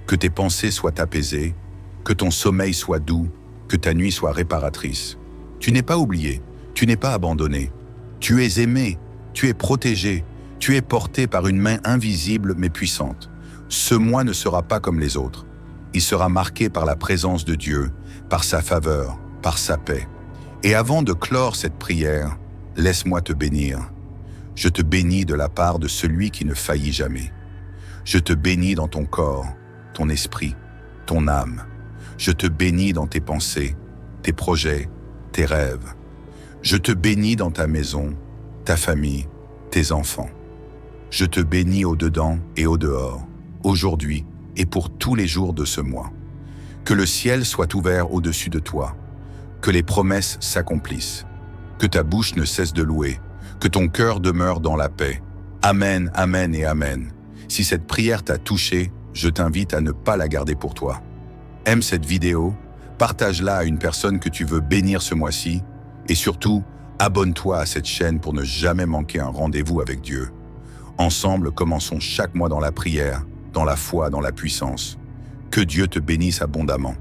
Que tes pensées soient apaisées, que ton sommeil soit doux, que ta nuit soit réparatrice. Tu n'es pas oublié, tu n'es pas abandonné. Tu es aimé, tu es protégé, tu es porté par une main invisible mais puissante. Ce mois ne sera pas comme les autres. Il sera marqué par la présence de Dieu, par sa faveur, par sa paix. Et avant de clore cette prière, laisse-moi te bénir. Je te bénis de la part de celui qui ne faillit jamais. Je te bénis dans ton corps, ton esprit, ton âme. Je te bénis dans tes pensées, tes projets, tes rêves. Je te bénis dans ta maison, ta famille, tes enfants. Je te bénis au-dedans et au-dehors, aujourd'hui et pour tous les jours de ce mois. Que le ciel soit ouvert au-dessus de toi, que les promesses s'accomplissent, que ta bouche ne cesse de louer, que ton cœur demeure dans la paix. Amen, amen et amen. Si cette prière t'a touché, je t'invite à ne pas la garder pour toi. Aime cette vidéo, partage-la à une personne que tu veux bénir ce mois-ci et surtout, abonne-toi à cette chaîne pour ne jamais manquer un rendez-vous avec Dieu. Ensemble, commençons chaque mois dans la prière, dans la foi, dans la puissance. Que Dieu te bénisse abondamment.